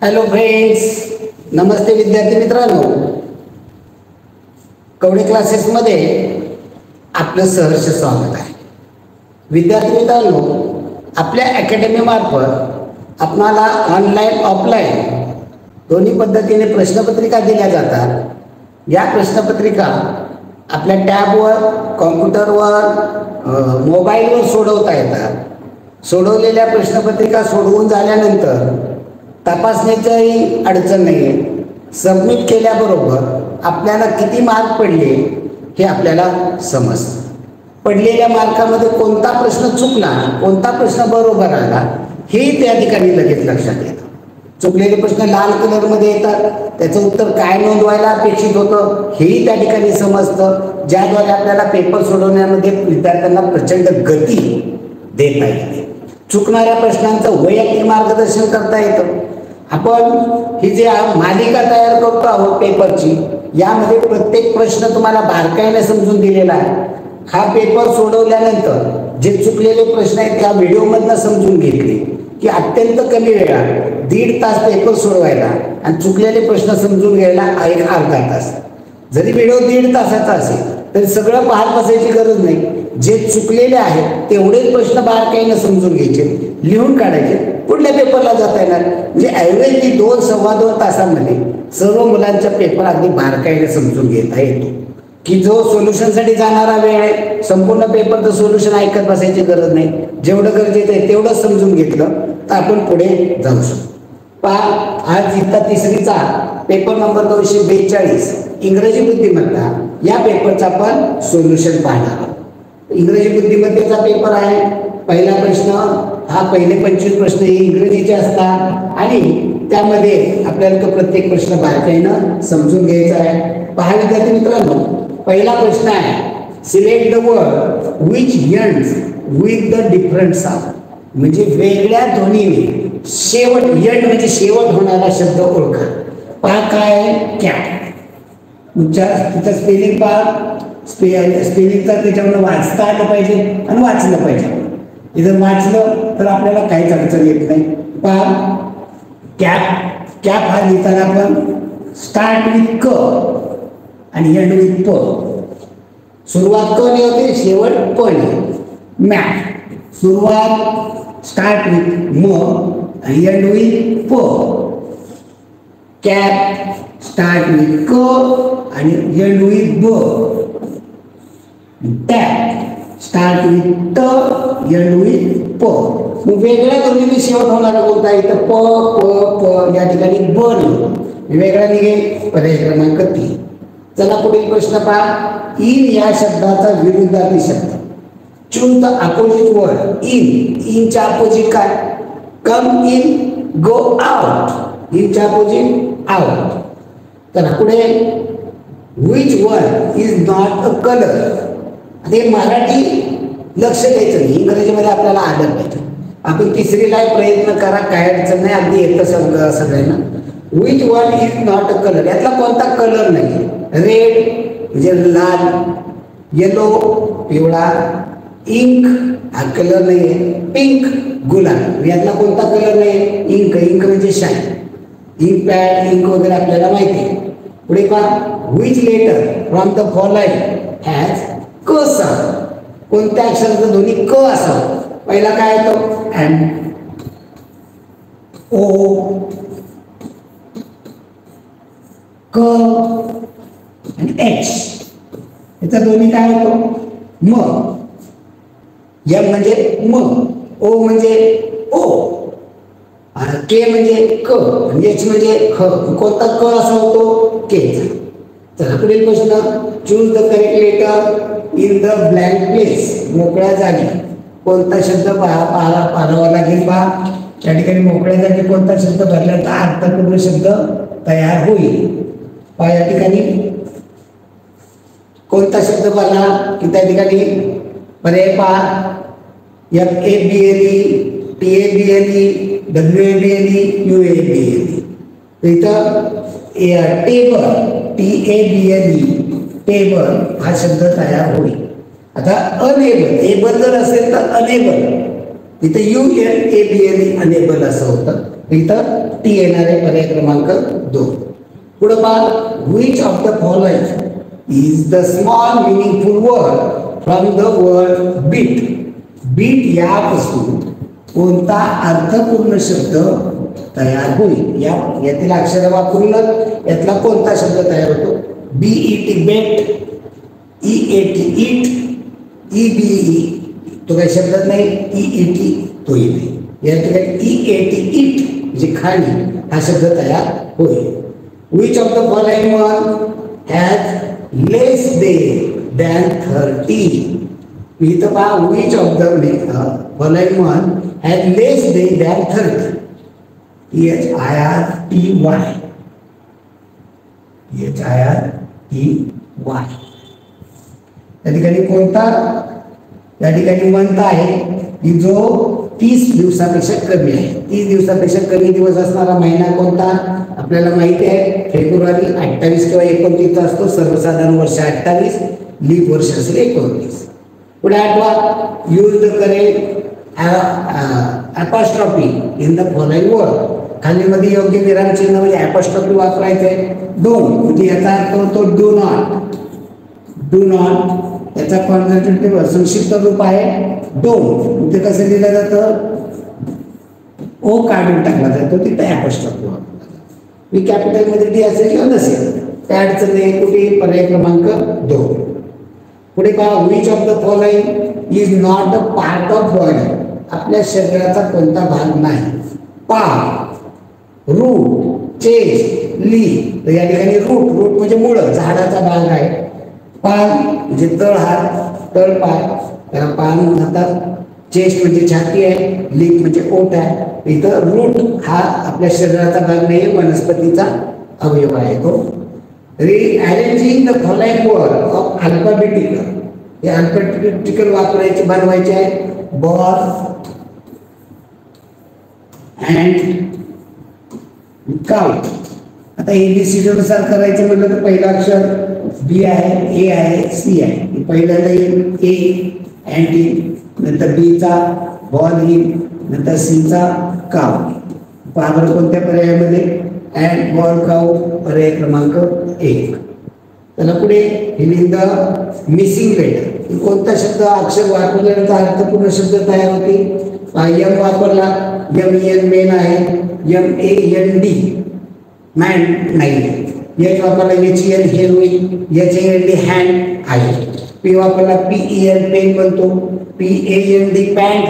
Hello friends, नमस्ते विद्यार्थी मित्रांनो. कवडे क्लासेसमध्ये आपलं सहर्ष स्वागत आहे. विद्यार्थी मित्रांनो, आपल्या अकॅडमीमार्फत आपणाला ऑनलाईन ऑफलाईन दोन्ही पद्धतीने प्रश्नपत्रिका दिल्या जातात. या प्रश्नपत्रिका आपल्या टॅबवर, कॉम्प्युटरवर, मोबाईलवर सोडवता येतात. सोडवलेल्या प्रश्नपत्रिका सोडवून झाल्यानंतर तपासण्याची अडचण नाही आहे. सबमिट केल्याबरोबर आपल्याला किती मार्क पडले हे आपल्याला समजतं. पडलेल्या मार्कामध्ये कोणता प्रश्न चुकला, कोणता प्रश्न बरोबर आला हेही त्या ठिकाणी लगेच लक्षात येतं. चुकलेले प्रश्न लाल कलरमध्ये येतात, त्याचं उत्तर काय नोंदवायला अपेक्षित होतं हेही त्या ठिकाणी समजतं, ज्याद्वारे आपल्याला पेपर सोडवण्यामध्ये विद्यार्थ्यांना प्रचंड गती देता येते. चुकणाऱ्या प्रश्नांचं वैयक्तिक मार्गदर्शन करता येतं. आपण ही जी मालिका तयार करतो आहोत पेपरची, यामध्ये प्रत्येक प्रश्न तुम्हाला बारकाईने समजून दिलेला आहे. हा पेपर सोडवल्यानंतर जे चुकलेले प्रश्न आहेत त्या व्हिडिओमधनं समजून घेतले की अत्यंत कमी वेळात 1.5 तास पेपर सोडवायला आणि चुकलेले प्रश्न समजून घ्यायला एक अर्धा तास. जरी व्हिडिओ 1.5 तासाचा असेल तरी सगळं पाहत बसायची गरज नाही. जे चुकलेले आहेत तेवढेच प्रश्न बारकाईने समजून घ्यायचे, लिहून काढायचे, पुढल्या पेपरला जाता येणार. म्हणजे ॲव्हरेजली 2-2.25 तासामध्ये सर्व मुलांचा पेपर अगदी बारकाईने समजून घेता येतो. की जो सोल्युशनसाठी जाणारा वेळ आहे, संपूर्ण पेपरचं सोल्युशन ऐकत बसायची गरज नाही. जेवढं गरजेचं आहे तेवढं समजून घेतलं तर आपण पुढे जाऊ शकतो. पहा, आज इयत्ता 3रीचा पेपर नंबर 242 इंग्रजी बुद्धिमत्ता या पेपरचा आपण सोल्युशन पाहणार आहोत. इंग्रजी बुद्धिमत्तेचा पेपर आहे. पहिला प्रश्न हा पहिले 25 प्रश्न हे इंग्रजीचे असतात आणि त्यामध्ये आपल्याला तो प्रत्येक प्रश्न बारकाईनं समजून घ्यायचा आहे. पहा विद्यार्थी मित्रांनो, पहिला प्रश्न आहे, select the word which ends with the different sound. म्हणजे वेगळ्या ध्वनीने शेवट, एंड म्हणजे शेवट होणारा शब्द ओळखा. पहा काय आहे, कॅट. तिथं स्पेलिंग पहा, स्पेलिंगचा त्याच्यामुळे वाचता आलं पाहिजे आणि वाचलं पाहिजे. इथं वाचलं तर आपल्याला काहीच अडचण येत नाही. पहा, कॅप. कॅप हा लिहिताना आपण स्टार्ट विथ क आणि एंड विथ प. सुरुवात क ने होते, शेवट प ने. मॅप, सुरुवात स्टार्ट विथ म आणि एंड विथ प. कॅप स्टार्ट विथ क आणि एंड विथ ब. टॅप स्टार्ट विथ ट, एंड विथ प. मग वेगळ्या ध्वनीने शेवट होणारा कोणता आहे तर प प प. या ठिकाणी ब नाही, वेगळा निघेल. पर्याय क्रमांक 3. चला पुढील प्रश्न पहा. इन या शब्दाचा विरुद्धार्थी शब्द. Choose the opposite word. इनच्या अपोजिट काय? Come in, go out. इनच्या अपोजिट आउट. तर पुढे which word is not a colour. हे मराठी लक्ष द्यायचं नाही, इंग्रजीमध्ये आपल्याला आलं पाहिजे. आपण 3रीला प्रयत्न करा, काय अडचण नाही, अगदी येतं सगळ्यांना. Which word is not a colour, यातला कोणता कलर नाही. रेड म्हणजे लाल, येलो पिवळा, इंक हा कलर नाही आहे, पिंक गुलाब, यातला कोणता कलर नाही. इंक, इंक म्हणजे शाईन. इंक पॅड, इंक वगैरे आपल्याला माहिती आहे. पुढे पहा, which letter from the following has क साऊंड. कोणत्या अक्षराचा ध्वनी क असावा. पहिला काय येतो, एम, ओ, क आणि एच. याचा ध्वनी काय होतो, म. एम म्हणजे म, ओ म्हणजे ओ, के म्हणजे क आणि एच म्हणजे ख. कोणता क असा होतो, केचा. तर पुढील प्रश्न, choose the correct letter in the blank place. मोकळ्या जागी कोणता शब्द पाहावा लागेल. पहा, त्या ठिकाणी मोकळ्या जागी कोणता शब्द भरला तर अर्थपूर्ण शब्द तयार होईल. पहा, या ठिकाणी कोणता शब्द भरला की त्या ठिकाणी पर्याय पहा, FABLE, TABLE, WABLE, UABLE. इथं टेबल, TABLE, टेबल हा शब्द तयार होईल. आता अनेबल, एबल जर असेल तर अनेबल, इथे UNABLE अनेबल असं होतं. इथं टी येणार आहे, पर्याय क्रमांक 2. पुढे पहा, which of the following is the small meaningful word from the word beat. Beat यापासून कोणता अर्थपूर्ण शब्द तयार होईल? यातील अक्षर वापरून यातला कोणता शब्द तयार होतो? BET बेट, EAT ईट, EBE तो काही शब्द नाही, EET तोही नाही. या ठिकाणी EAT ईट म्हणजे खाणी हा शब्द तयार होईल. Which of the following one has less day than 30? इथं पहा, which of the following one has less day than 30? HIRTY. या ठिकाणी कोणता? या ठिकाणी म्हणता आहे की जो 30 दिवसापेक्षा कमी आहे. 30 दिवसापेक्षा कमी दिवस असणारा महिना कोणता? आपल्याला माहिती आहे फेब्रुवारी 28 किंवा 29 असतो. सर्वसाधारण वर्ष 28, लीप वर्ष असेल 29. पुढे 8वा, use the correct apostrophe in the following word. खालीमध्ये योग्य विरामचिन्ह म्हणजे अपॉस्ट्रॉफी वापरायचे. डोंट म्हणजे याचा अर्थ होतो डू नॉट. डू नॉट याचा कॉन्झर्वेटिव्ह संक्षिप्त रूप आहे डोंट. ते कसं लिहिलं जातं? ओ काढून टाकला जातो, तिथे अपॉस्ट्रॉफी वापरला जातो. मी कॅपिटल मध्ये डी असेल किंवा नसेल त्या अडचण नाही. कुठे? पर्याय क्रमांक 2. पुढे पहा, which of the following is not a part of body. आपल्या शरीराचा कोणता भाग नाही? पार्ट, रूट, चेस्ट, ली. तर या ठिकाणी रूट, रूट म्हणजे मूळ, झाडाचा भाग आहे. पान म्हणजे तळ हात, तळ पाय, त्याला पान म्हणतात. चेस्ट म्हणजे छाती आहे, लीफ म्हणजे ओठ आहे. इथं रूट हा आपल्या शरीराचा भाग नाही, वनस्पतीचा अवयव आहे तो. Rearranging the following word of alphabetical. हे अल्फाबेटिकल वापरायचे, बनवायचे आहे. Ball and count. आता ABCD नुसार करायचं म्हटलं तर पहिला अक्षर बी आहे, ए आहे, सी आहे. पहिल्यांदा येईल ए अँटी, नंतर बीचा बॉल येईल, नंतर सीचा काव. पावर कोणत्या पर्यायामध्ये? अँड, बॉल, काव. पर्याय क्रमांक 1. त्याला पुढे इन द मिसिंग लेटर. कोणता शब्द अक्षर वापरल्यानंतर अर्थपूर्ण शब्द तयार होते? एम वापरला, MEN मेन आहे. MAND मॅन नाही. एच वापरला, HEN हेर होईल. HAND हँड आहे. पी वापरला, PEN पेन बनतो. PAND पॅन्ट,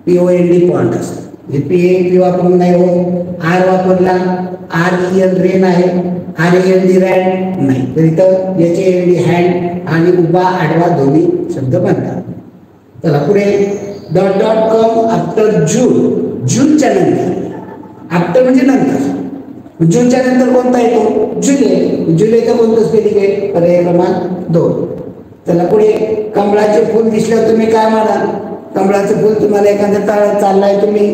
POND पॉइंट असतो. पी वापरून नाही होत. आर वापरला, REN रेन आहे. RAND रॅन नाही. तर इथं HAND हँड आणि उभा आडवा दोन्ही शब्द बनतात. चला पुढे, dot dot come after June. जूनच्या नंतर, आफ्टर म्हणजे नंतर. जूनच्या नंतर कोणता येतो? जुलै. जुलैचं कोणतं स्पेलिंग आहे? पर्याय क्रमांक 2. त्याला पुढे, कमळाचे फूल दिसल्यावर तुम्ही काय म्हणाल? कमळाचं फूल तुम्हाला एखादं तळ चाललाय, तुम्ही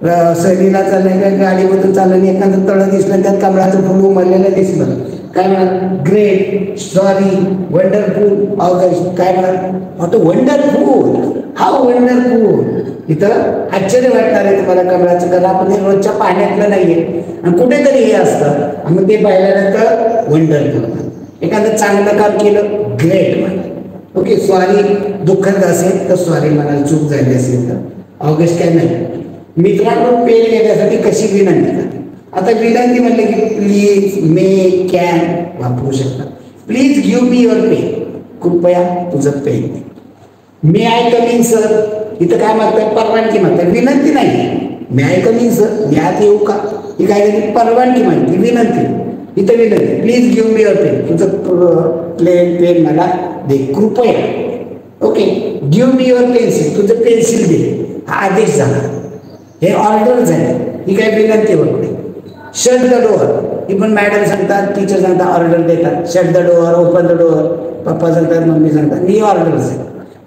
सहलीला चाललाय, गाडीमधून चाललं, एखादं तळ दिसलं, त्यात कमळाचं फूल उमरलेलं दिसलं, काय म्हणाल? Great, sorry, wonderful, August. काय म्हणाल? आता वंडरफुल, हा वंडरफुल. इथं आश्चर्य वाटणार आहे तुम्हाला कमळाचं, कारण आपण हे रोजच्या पाण्यातलं नाहीये आणि कुठेतरी हे असतं. मग ते पाहिल्यानंतर वंडरफुल. एखादं चांगलं काम केलं, ग्रेट म्हणाल. ओके, सॉरी दुःखद असेल तर सॉरी म्हणाल, चूक झाली असेल तर. ऑगस्ट काय नाही. मित्रांनो, पेन घेण्यासाठी कशी विनंती करा? आता विनंती म्हणले की प्लीज, मे, कॅन वापरू शकता. Please give me your pen. कृपया तुझं पेन. May I come in sir. इथं काय मागतात? परवानगी मागतात, विनंती नाही. May I come in sir, मी आत येऊ का? ही काय झाली? परवानगी मागते, विनंती. इथं विनंती, please give me your pen. तुझं पेन मला दे कृपया. Okay, give me your pencil. तुझं पेन्सिल दे. हा आदेश झाला, हे ऑर्डर झाले. ही काय विनंती होते. Shut the door. ही पण मॅडम सांगतात, टीचर सांगतात, ऑर्डर देतात. Shut the door, open the door. पप्पा सांगतात, मम्मी सांगतात. ही ऑर्डर आहे.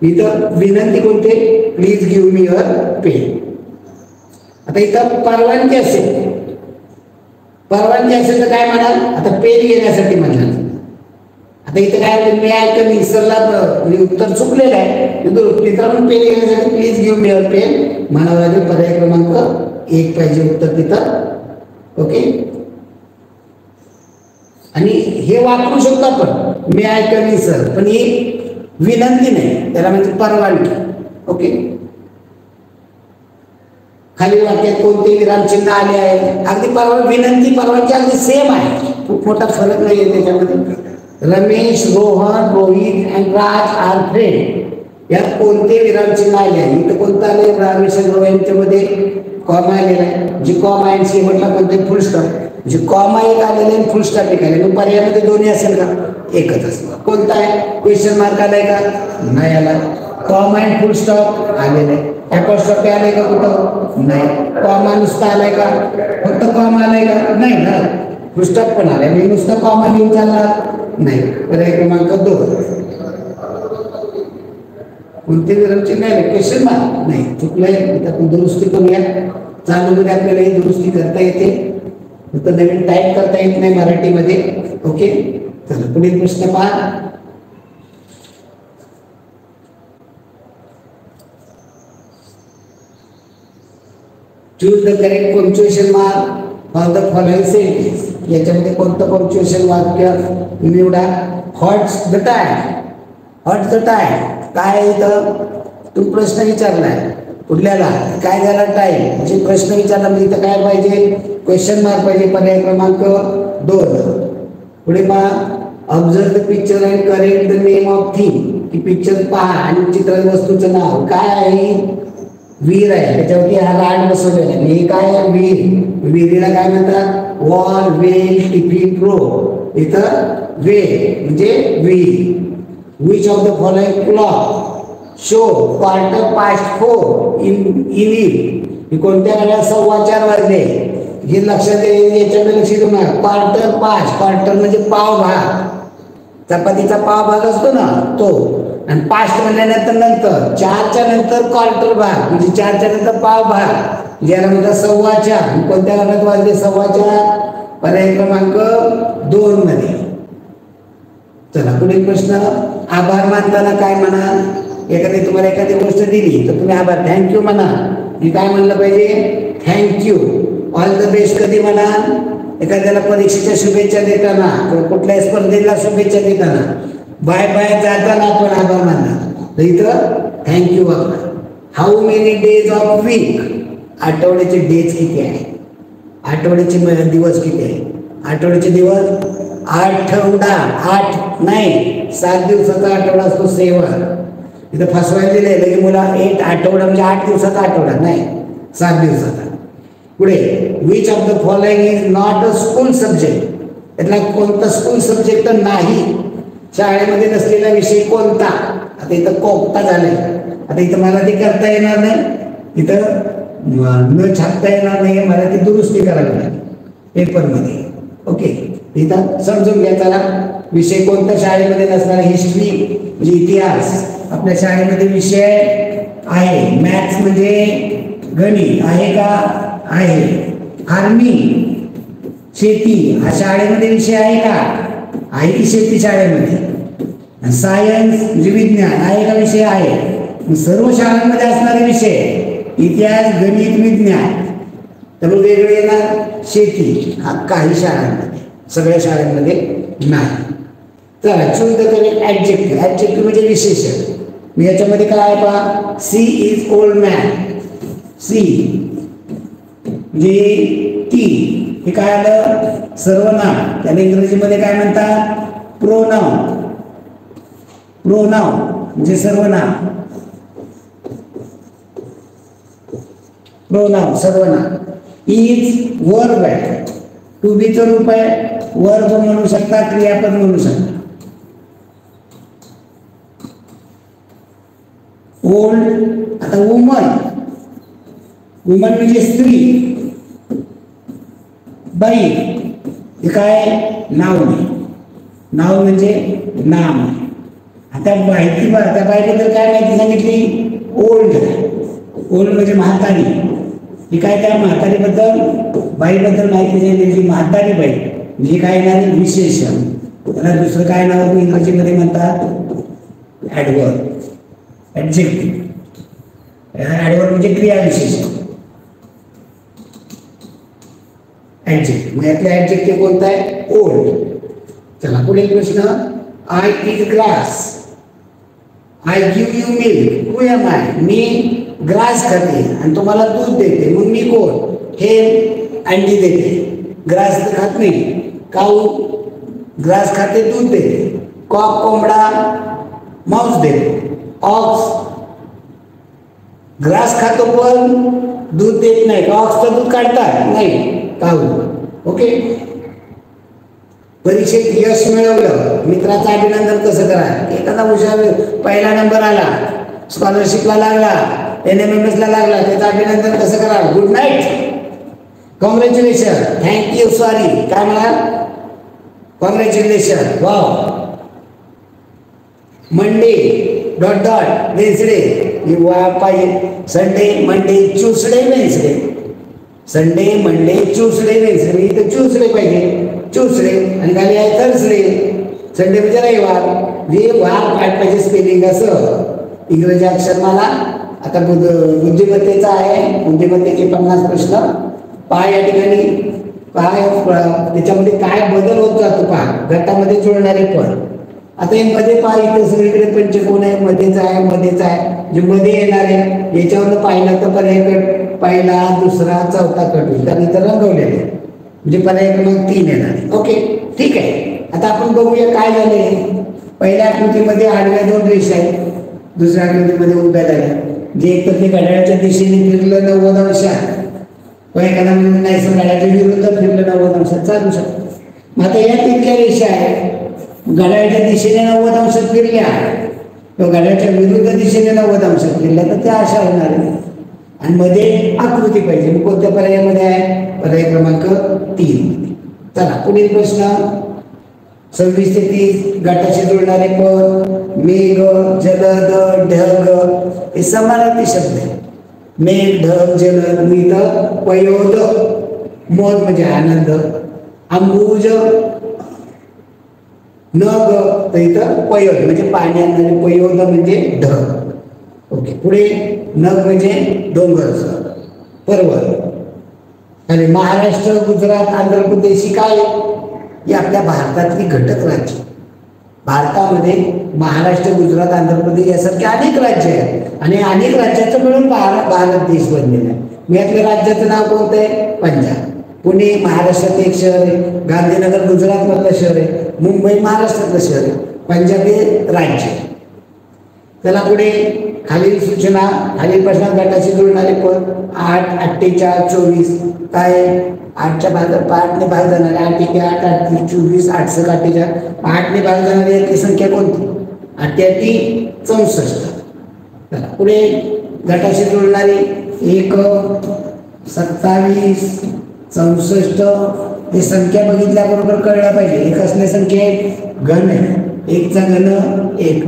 इथं विनंती कोणते? Please give me your pen. आता इथं परवानगी असेल, परवानगी असेल तर काय म्हणाल? आता पेन घेण्यासाठी म्हणाल. आता इथं काय मी ऐकलं निसरला म्हणजे उत्तर चुकलेलं आहे. मित्रांनो पेन घेण्यासाठी please give me your pen म्हणावं लागेल. पर्याय क्रमांक 1 पाहिजे उत्तर तिथं. ओके. आणि हे वापरू शकतो आपण मी ऐकलं निसर, पण ही विनंती नाही, त्याला म्हणजे परवानगी. ओके. खाली वाक्यात कोणते विरामचिन्ह आले आहे, अगदी विनंती परवानगी अगदी सेम आहे, खूप मोठा फरक नाही आहे त्याच्यामध्ये. Ramesh, Rohan, Rohit and Raj are friend यात कोणते विरामचिन्ह आले आहे? इथं कोणतं आले? रमेश आणि रोहनच्या मध्ये कॉमा आलेला आहे, जी कॉमा आहे शेवटला कोणते फुल स्टॉप, जी कॉमा एक आलेले आणि फुल स्टॉप एक आले. मग पर्यायामध्ये दोन्ही असेल का? एकच असणार. कोणता आहे? क्वेश्चन मार्क आलाय का? नाही आला. कॉमा अँड फुल स्टॉप आलेले आहे. ॲपॉस्ट्रॉफी आलाय का कुठं? नाही. कॉमा नुसता आलाय का? फक्त कॉमा आलाय का? नाही ना. फुल स्टॉप पण आलाय. मी नुसतं कॉमा लिहून चालणार नाही. पर्याय क्रमांक 2. कोणते विरामचिन्ह नाही? क्वेश्चन मार्क नाही. चुकलंय. आपण दुरुस्ती करूया. चालू मध्ये आपल्याला ही दुरुस्ती करता येते, फक्त नवीन टाईप करता येत नाही मराठीमध्ये. ओके. चला पुढील प्रश्न पहा. Choose the correct punctuation mark for the following sentence. याच्यामध्ये कोणतं पंक्च्युएशन वाक्य निवडा? What's the time. What's the time काय इथं तू प्रश्न विचारलाय कुठल्याला, काय झाला टाइम म्हणजे प्रश्न विचारला, म्हणजे इथं काय पाहिजे? क्वेश्चन मार्क पाहिजे. पर्याय क्रमांक 2. पुढे पहा. Observe the picture and correct the name of thing. की पिक्चर पहा आणि चित्र वस्तूचं नाव काय आहे? विहीर आहे, त्याच्यावरती हा राड बसवलेला आहे. हे काय आहे? विहीर. विहिरीला काय म्हणतात? वॉल, वेल, टिपी, प्रो. इथं वेल म्हणजे विहीर. Which of the following clock show quarter past 4 in it. कोणत्या वेळेला 4:15 वाजले हे लक्षात याच्याकडे लक्ष देऊ नका. क्वार्टर पास्ट, क्वार्टर म्हणजे पाव भाग, चपातीचा पाव भाग असतो ना तो. आणि पास्ट म्हणल्यानंतर नंतर 4च्या नंतर क्वार्टर भाग म्हणजे 4च्या नंतर पाव भाग, ज्याला म्हणतात 4:15. कोणत्या घरात वाजले 4:15? पर्याय क्रमांक 2 मध्ये. चला पुढील प्रश्न. आभार मानताना काय म्हणा? तुम्हाला एखादी गोष्ट दिली तर तुम्ही आभार थँक्यू म्हणा. मी काय म्हणलं पाहिजे? थँक्यू. ऑल द बेस्ट कधी म्हणा? एखाद्याला परीक्षेच्या शुभेच्छा देताना किंवा कुठल्याही स्पर्धेला शुभेच्छा देताना. बाय बाय जाताना आपण आभार मानणार, तर इथं थँक्यू वापरा. How many days of week. आठवड्याचे डेज किती आहे? आठवड्याचे दिवस किती आहे? आठवड्याचे दिवस आठवडा. 8 नाही, 7 दिवसाचा आठवडा असतो. 7. इथं फसवायला दिलंय लगे मुला 8 आठवडा म्हणजे 8 दिवसाचा आठवडा नाही, 7 दिवसाचा. पुढे. Which of the following is not a school subject. यातला कोणता स्कूल सब्जेक्ट नाही? शाळेमध्ये नसलेला विषय कोणता? आता इथं कोणता झालाय. आता इथं मराठी करता येणार नाही, इथं न छापता येणार नाही, मराठी दुरुस्ती करावी लागेल पेपरमध्ये. ओके. इथं समजून घ्या. चला विषय कोणता शाळेमध्ये नसणार? हिस्ट्री म्हणजे इतिहास आपल्या शाळेमध्ये विषय आहे. मॅथ्स म्हणजे गणित आहे का? आहे. आर्मी शेती हा शाळेमध्ये विषय आहे का? आहे की शेती शाळेमध्ये. सायन्स म्हणजे विज्ञान आहे का? विषय आहे. सर्व शाळांमध्ये असणारे विषय इतिहास, गणित, विज्ञान. तर वेगळे येणार शेती हा काही शाळांमध्ये, सगळ्या शाळांमध्ये नाही. चला choose the correct adjective. Adjective म्हणजे विशेषण. मी याच्यामध्ये काय आहे पहा. She is old man. She म्हणजे ती, हे काय आलं? सर्वनाम. त्याला इंग्रजीमध्ये काय म्हणतात? प्रोनाउन. प्रोनाउन म्हणजे सर्वनाम. प्रोनाउन सर्वनाम. इज वर्ब आहे. टू बीचं रूप आहे. वर्ब म्हणू शकता, क्रियापद म्हणू शकता. ओल्ड. आता वुमन. वुमन म्हणजे स्त्री. बाई हे काय? नाव नाही. नाव म्हणजे नाम. आता माहिती त्या बाईबद्दल काय माहिती सांगितली? ओल्ड. ओल्ड म्हणजे म्हातारी. ही काय? त्या म्हातारीबद्दल बाईबद्दल माहिती सांगितली. म्हातारी बाई म्हणजे काय येणार? विशेषण. त्याला दुसरं काय नाव इंग्रजीमध्ये म्हणतात? Adverb, adjective. ॲडवर्ब म्हणजे क्रियाविशेष. ॲडजेक्टिव्ह मग यातला ॲडजेक्टिव्ह कोणता आहे? ओल्ड. चला पुढील प्रश्न. I eat grass, I give you milk, who am I? मी ग्रास खाते आणि तुम्हाला दूध देते, मग मी कोण? हे अंडी देते. ग्रास तर खात नाही. काऊ ग्रास खाते, दूध देते. कॉक कोंबडा मांस देते. ऑक्स ग्रास खातो पण दूध देत नाही. ऑक्सचं दूध काढतात नाही, काऊ. ओके. परीक्षेत यश मिळवलं, मित्राचं अभिनंदन कसं करा? एखादा हुशार पहिला नंबर आला, स्कॉलरशिपला लागला, NMMS ला लागला, त्याचं अभिनंदन कसं करा? Good night, congratulation, thank you, sorry, काय म्हणा? Congratulation, wow. Monday dot dot Wednesday पाहिजे. Sunday Monday Tuesday Wednesday. Sunday Monday Tuesday Wednesday. इथं ट्यूसडे पाहिजे, ट्यूसडे आणि खाली आहे थर्सडे. संडे म्हणजे रविवार. जे वार पाठ पाहिजे स्पेलिंग असं इंग्रजी अक्षरमाला. आता बुद्धिमत्तेचा आहे, बुद्धिमत्तेचे 50 प्रश्न. पहा या ठिकाणी काय त्याच्यामध्ये काय बदल होत जातो पहा. गटामध्ये जुळणारे पण. आता हे मध्ये पहा, इथे सगळीकडे पंचकोन आहे, मध्येच आहे, मध्येच आहे. जे मध्ये येणार आहे याच्यावर पाहिलं तर पर्याय कट पहिला, दुसरा, चौथा कट होईल, कारण इथं रंगवलेले आहे. म्हणजे पर्याय क्रमांक 3 येणार आहे. ओके, ठीक आहे. आता आपण बघूया काय झाले. पहिल्या आकृतीमध्ये आडव्या 2 रेषा आहेत, दुसऱ्या आकृतीमध्ये उभ्या झाल्या. जे एक तर ते घड्याळाच्या दिशेने फिरलं 90 अंशात, व एखादा नाही सर घड्याळाच्या विरुद्ध फिरलं 90 अंशात, चालू शकतो. मग आता या तिथल्या रेषा आहेत, घड्याळाच्या दिशेने 90 अंशात फिरल्या किंवा घड्याळाच्या विरुद्ध दिशेने 90 अंशात फिरल्या तर त्या अशा होणार आहे. आणि मध्ये आकृती पाहिजे. मग कोणत्या पर्यायामध्ये आहे? पर्याय क्रमांक 3. चला पुढील प्रश्न. 26 ते 30 गटाशी जोडणारे पद. मेघ, जलद, ढग हे समानार्थी शब्द आहे. मेघ, ढग, जलद. मी तर पयोद, मोद म्हणजे आनंद. अंबुज, नग तर इथं पयोद म्हणजे पाणी आणणारे. पयोद म्हणजे ढग. ओके. पुढे नग म्हणजे डोंगर, पर्वत. आणि महाराष्ट्र, गुजरात, आंध्र प्रदेश ही काय? ही आपल्या भारतातली घटक राज्य. भारतामध्ये महाराष्ट्र, गुजरात, आंध्र प्रदेश यासारखे अनेक राज्य आहेत आणि अनेक राज्याचं मिळून भारत देश बनलेला आहे. मी यातल्या राज्याचं नाव कोणतं आहे? पंजाब. पुणे महाराष्ट्रात एक शहर आहे. गांधीनगर गुजरातमधलं शहर आहे. मुंबई महाराष्ट्रातलं शहर आहे. पंजाब हे राज्य. त्याला पुढे खालील सूचना, खालील प्रश्नात गटाशी जुळणारे पद. 8, 48, 24 काय? 8च्या भाग 8ने भाग जाणारे 8 × 8 8 × 24 8 × 48. 8ने भाग जाणारी यातली संख्या कोणती? 8 × 8 = 64. चला पुढे गटाशी जुळणारी 1 27 64 ही संख्या बघितल्याबरोबर कळल्या पाहिजे. एक असल्या संख्या घन आहे. 1चा घन 1,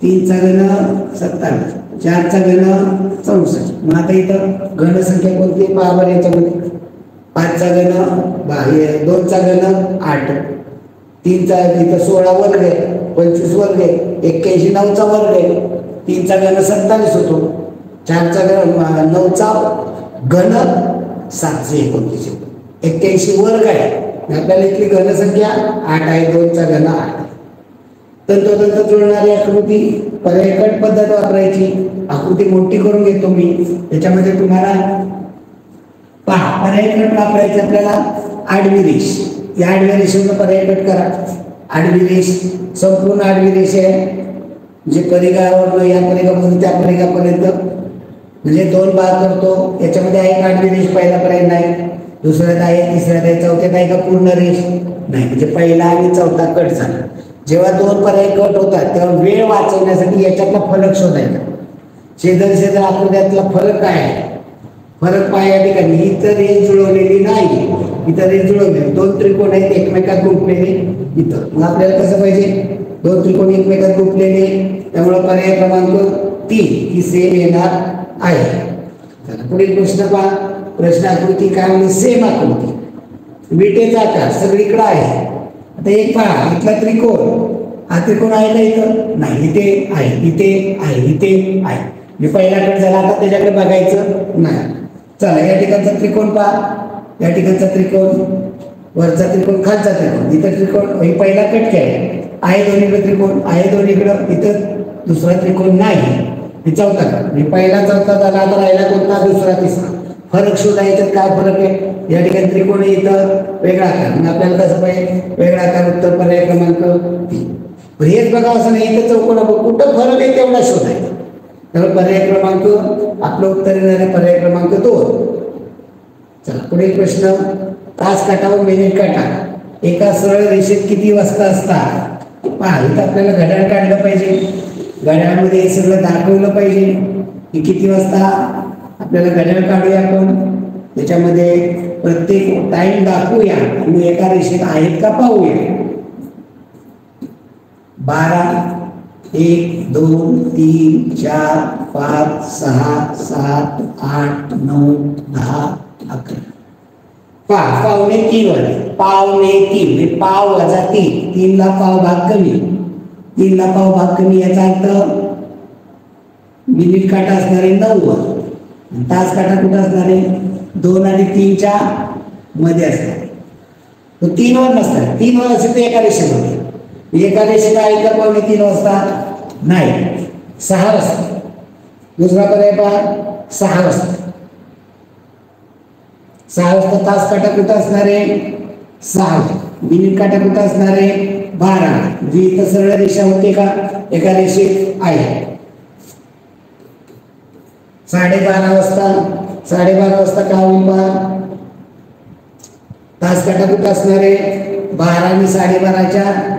3चा घन 27, 4चा घन 64. मग आता इथं घन संख्या कोणती आहे पहा बरं याच्यामध्ये. 5चा घन 2चा घन 8, 3चा इथं 16 वर्ग आहे, 25 वर्ग आहे, 81 9चा वर्ग आहे. 3चा घन 27 होतो. 4चा घन 9चा घन 729. 81 वर्ग आहे. आपल्याला इथली घनसंख्या 8 आहे. 2चा घन 8. तंतोतंत जुळणारी आकृती. पर्याय कट पद्धत वापरायची. आकृती मोठी करून घेतो मी. त्याच्यामध्ये तुम्हाला पहा पर्याय कट वापरायची आपल्याला. आडवी रेष, या आडव्या रेषेवर पर्याय कट करा. आडवी रेष संपूर्ण आडवी रेष आहे. जे परिघावर या परिघापासून त्या परिघापर्यंत म्हणजे 2 भाग करतो. याच्यामध्ये आहे आडवी रेष. पहिला पर्याय नाही, दुसऱ्यात आहे, तिसऱ्यात आहे, चौथ्यात आहे का पूर्ण रेष नाही. म्हणजे पहिला आणि चौथा कट झाला. जेव्हा 2 पर्याय कट होतात तेव्हा वेळ वाचवण्यासाठी याच्यातला फरक शोधायचा. शेजारी आकृत्यातला फरक काय आहे? फरक पाय या ठिकाणी इथं रेष जुळवलेली नाही, इथं रेष जुळवलेली. 2 त्रिकोण आहेत एकमेकात गुंफलेले. इथं मग आपल्याला कसं पाहिजे? 2 त्रिकोण एकमेकात गुंफलेले. त्यामुळे पर्याय क्रमांक 3 ही सेम येणार आहे. चला पुढील प्रश्न पहा. प्रश्न आकृती काय म्हणजे सेम आकृती. विटेचा आकार सगळीकडे आहे आता एक पहा, इथला त्रिकोण, हा त्रिकोण आहे का इथं? नाही, इथे आहे, इथे आहे, इथे आहे. मी पहिला कट झाला, आता त्याच्याकडे बघायचं नाही. चला या ठिकाणचा त्रिकोण पहा, या ठिकाणचा त्रिकोण, वरचा त्रिकोण, खालचा त्रिकोण, इथं त्रिकोण, हे पहिला कट केला आहे, दोन्हीकडे त्रिकोण आहे, दोन्हीकडं इथं दुसरा त्रिकोण नाही, हे चौथा कट. मी पहिला चौथा झाला, आता राहिला कोणता? दुसरा तिसरा. फरक शोधायचा, काय फरक आहे? या ठिकाणी त्रिकोण इथं वेगळा आकार, मग आपल्याला कसं पाहिजे? वेगळा आकार, उत्तर पर्याय क्रमांक 3. हेच बघा असं नाही, इथं चौकोन कुठं फरक आहे तेवढा शोधायचा. तर पर्याय क्रमांक, आपलं उत्तर येणार आहे पर्याय क्रमांक 2. चला पुढील प्रश्न, तास काटा व मिनिट काटा एका सरळ रेषेत किती वाजता असतात? पहा, इथं आपल्याला घड्याळ काढलं पाहिजे, घड्याळामध्ये हे सगळं दाखवलं पाहिजे की किती वाजता. आपल्याला घड्याळ काढूया, आपण त्याच्यामध्ये प्रत्येक टाइम दाखवूया आणि एका रेषेत आहेत का पाहूया. 12, 1, 2, 3, 4, 5, 6, 7, 8, 9, 10, 11. पहा, पावणे 3 वाजले, पावणे 3, पाव वजा 3, 3 ला पाव भाग कमी, 3 ला पाव भाग कमी, याचा अर्थ मिनिट काटा असणार आहे 90, तास काटा कुठं असणार आहे? 2 आणि 3च्या मध्ये असणार. तो 3 वर नसणार, 3 वर असेल तर एका रेषेमध्ये. एका रेषेत आहे का पावणे 3 वाजता? नाही, 6 वाजता. दुसरा पर्याय पहा, 6 वाजता. 6 वाजता तास काटा कुठं असणार आहे? 6. मिनिट काटा कुठं असणार आहे? 12. जी इथं सरळ रेषा होते का? एका रेषेत आहे. 12:30 वाजता, 12:30 वाजता काय होईल पहा? तास काटा कुठं असणार आहे? 12 आणि 12:30च्या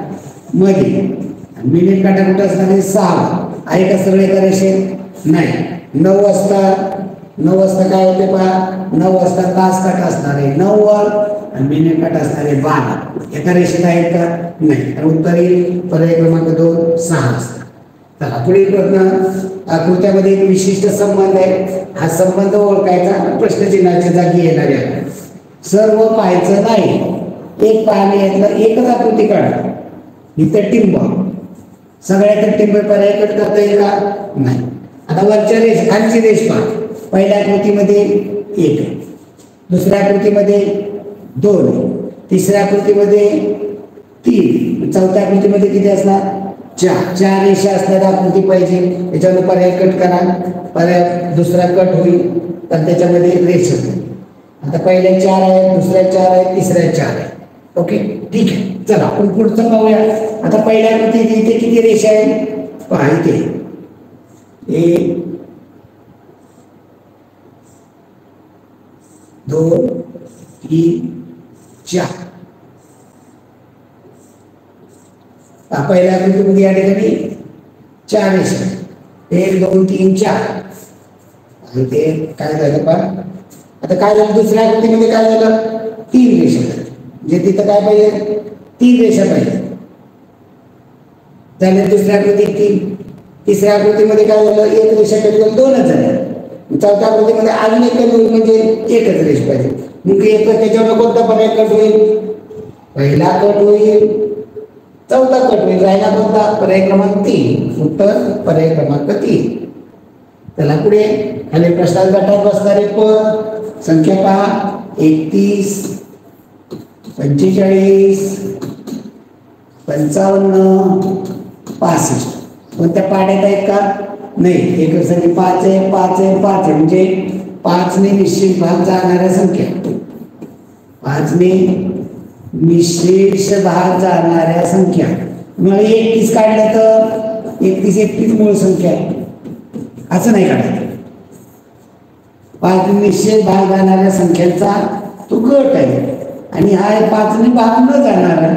मध्ये. मिनिट काटा कुठं असणार आहे? 6. आहे का सरळ एका रेषेत? नाही. 9 वाजता, 9 वाजता काय होते पहा? 9 वाजता तास काटा असणार आहे 9 वर आणि मिनिट काटा असणार आहे 12. एका रेषेत आहेत का? नाही. तर उत्तर येईल पर्याय क्रमांक 2, 6 वाजता. चला पुढील प्रश्न, आकृत्यामध्ये एक विशिष्ट संबंध आहे, हा संबंध ओळखायचा, प्रश्नचिन्हाच्या जागी येणार आहे. सर्व पाहायचं नाही, एक पाहणे यातलं एकच आकृती काढा. इथं टिंब, सगळ्यात टिंब पर्याय कट करता येईल का? नाही. आता वरच्या रेष, खालची रेष पहा. पहिल्या आकृतीमध्ये 1, दुसऱ्या आकृतीमध्ये 2, तिसऱ्या आकृतीमध्ये 3, चौथ्या आकृतीमध्ये किती असणार? 4. 4 रेषा असणारी आकृती पाहिजे. त्याच्यामध्ये पर्याय कट करा, पर्याय दुसरा कट होईल तर त्याच्यामध्ये रेषा होईल. आता पहिल्या 4 आहेत, दुसऱ्या 4 आहेत, तिसऱ्या 4 आहेत. ओके, ठीक आहे. चला आपण पुढचं पाहूया. आता पहिल्या आकृतीत इथे किती रेषा आहेत? पहा, इथे 1, 2, 3, 4. पहिल्या आकृतीमध्ये या ठिकाणी 4 रेषा, 1, 2, 3, 4. आणि ते काय झालं पहा. आता काय झालं? दुसऱ्या आकृतीमध्ये काय झालं? 3 रेषा झाल्या. म्हणजे तिथं काय पाहिजे? 3 रेषा पाहिजे झाल्या. दुसऱ्या आकृतीत 3, तिसऱ्या आकृतीमध्ये काय झालं? 1 रेषा कमी झाली, 2च झाल्या. चौथ्या आकृतीमध्ये अजून एक कमी होईल, म्हणजे एकच रेष पाहिजे. मग एकच, त्याच्यावर कोणता पर्याय कट होईल? पहिला कट होईल, चौथा कट होईल, राहिला कोणता? पर्याय क्रमांक 3. उत्तर पर्याय क्रमांक 3. त्याला पुढे खाली प्रश्नात गटात बसणारे पद संख्या पहा. 31, 45, 55, 65. कोणत्या पाड्यात आहेत का? नाही. एक संख्या 5 आहे, 5 आहे, 5 आहे, म्हणजे 5 ने निश्चित भाग जाणाऱ्या संख्या, 5 ने निशेष भाग जाणाऱ्या संख्या. मग 31 काढलं तर 31 मूळ संख्या आहे, असं नाही काढायचं. 5 निश्चित भाग जाणाऱ्या संख्यांचा तो गट आहे आणि हा 5 ने भाग न जाणारा,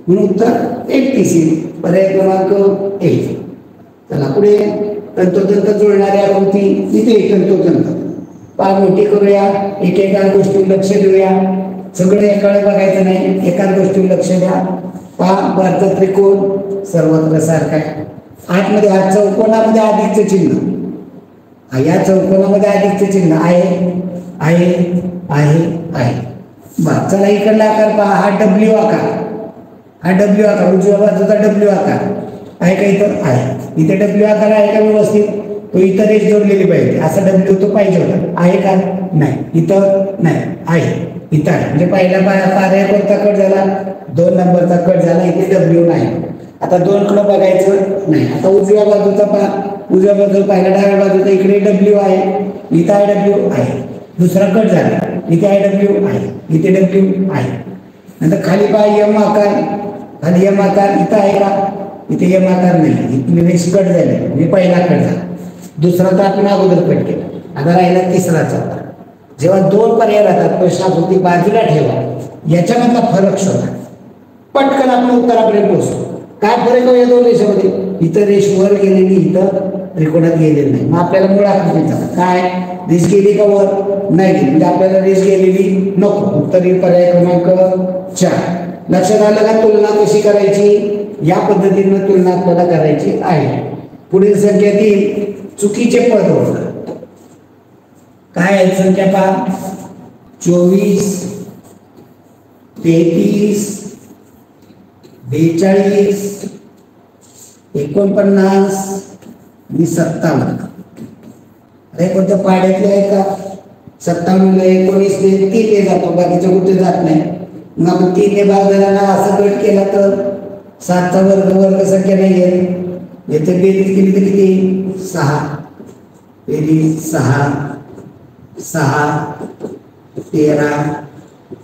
म्हणून उत्तर 31 येईल. पर्याय क्रमांक 1. चला पुढे तंतोतंत जोडणाऱ्या आकृती. इथे तंतोतंत पाच मोठी करूया, एकेका गोष्टी लक्ष देऊया. सगळं एकाकडे बघायचं नाही, एकाच गोष्टी लक्ष द्या. पहा, वरचा त्रिकोण सर्वत्र सारखा आहे. आतमध्ये हा चौकोनामध्ये अधिकचं चिन्ह, या चौकोनामध्ये अधिकचं चिन्ह आहे आहे आहे आहे. बरं, चला इकडला आकार पहा. हा डब्ल्यू आकार, हा डब्ल्यू आकार, उजव्या बाजूचा डब्ल्यू आकार आहे का इथं? आहे. इथे डब्ल्यू आकार आहे का व्यवस्थित? तो इथं रेष जोडलेली पाहिजे, असा डब्ल्यू तो पाहिजे होता. आहे का? नाही. इथं नाही आहे, इथं आहे. म्हणजे पहिला पर्याय कोणता कट झाला? 2 नंबरचा कट झाला. इथे डब्ल्यू नाही. आता 2 कडे बघायचं नाही. आता उजव्या बाजूचा उजव्या बाजूला पाहिला, डाव्या बाजूचा इकडे डब्ल्यू आहे, इथं आहे डब्ल्यू आहे. दुसरा कट झाला, इथे आहे डब्ल्यू आहे, इथे डब्ल्यू आहे. नंतर खाली पहा यम आकार, खाली यम आकार इथं आहे का? इथे यम आकार नाही. इथली रेष कट झाली, म्हणजे पहिला कट झाला. दुसरा तर आपण अगोदर कट केला. आता राहिला तिसरा चौथा. जेव्हा 2 पर्याय राहतात, प्रश्नाकृती बाजूला ठेवा, याच्यामधला फरक शोधा. पटकन आपण उत्तराकडे पोहोचतो. काय फरक आहे या 2 रेषेमध्ये? इथं रेष वर गेलेली, इथं त्रिकोणात गेलेली नाही. मग आपल्याला मूळ आकृतीचा काय रेष गेली का वर? नाही गेली, म्हणजे आपल्याला रेष गेलेली नको. उत्तरीय पर्याय क्रमांक 4. लक्षात आलं का? तुलना कशी करायची? या पद्धतीनं तुलना आपल्याला करायची आहे. पुढील संख्या 3, चुकीचे पद ओळखा. काय आहे संख्या पहा? 24, 33, 42, 49 आणि 57. अरे कोणत्या पाड्यातले आहे का? 57 19 3 जातो, बाकीच्या कुठे जात नाही. मग आपण 3 भाग झाला असं गट केला तर 7चा वर्ग संख्या नाही आहे. येथे बेरीज केली तर किती? 6. बेरीज 6 6 13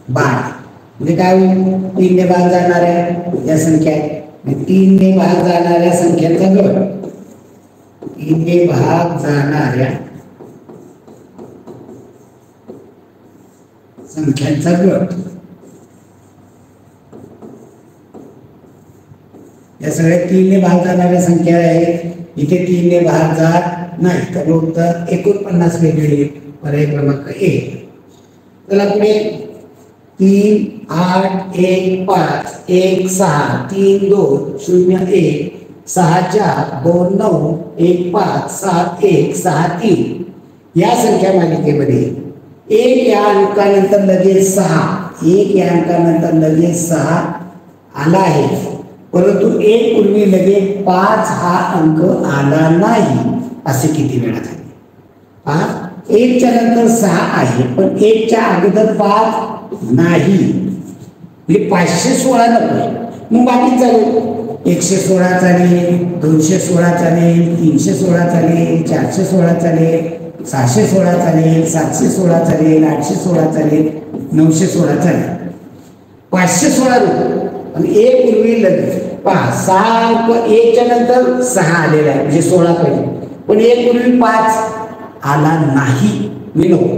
12. म्हणजे काय होईल? 3 ने भाग जाणाऱ्या या संख्या आहे. 3 ने भाग जाणाऱ्या संख्यांचा गट, 3 ने भाग जाणाऱ्या संख्यांचा गट. या सगळ्या 3 ने भाग जाणाऱ्या संख्या आहेत. इथे 3 ने भाग जात नाही, तर उत्तर 49 वेगळी. पर्याय क्रमांक 1. चला पुढे 3 8 1 5 1 6 3 2 0 1 6 4 2 9 1 5 7 1 6 3 या संख्या मालिकेमध्ये 1 या अंकानंतर लगेच 6, 1 या अंकानंतर लगेच 6 आला आहे, परंतु 1 पूर्वी लगेच 5 हा अंक आला नाही. असे किती वेळा झाले? 1 च्या नंतर 6 आहे, पण 1 च्या अगोदर 5 नाही. म्हणजे 516 नको, मग बाकी चालेल. 116 चालेल, 216 चालेल, 316 चालेल, 416 चालेल, 616 चालेल, 716 चालेल, 816 चालेल, 916 चालेल. 516 नको आणि 1 पूर्वी लगेच 6 1 च्या नंतर 6 आलेला आहे, म्हणजे 16 पाहिजे, पण 1 पूर्वी 5 आला नाही. मी नको.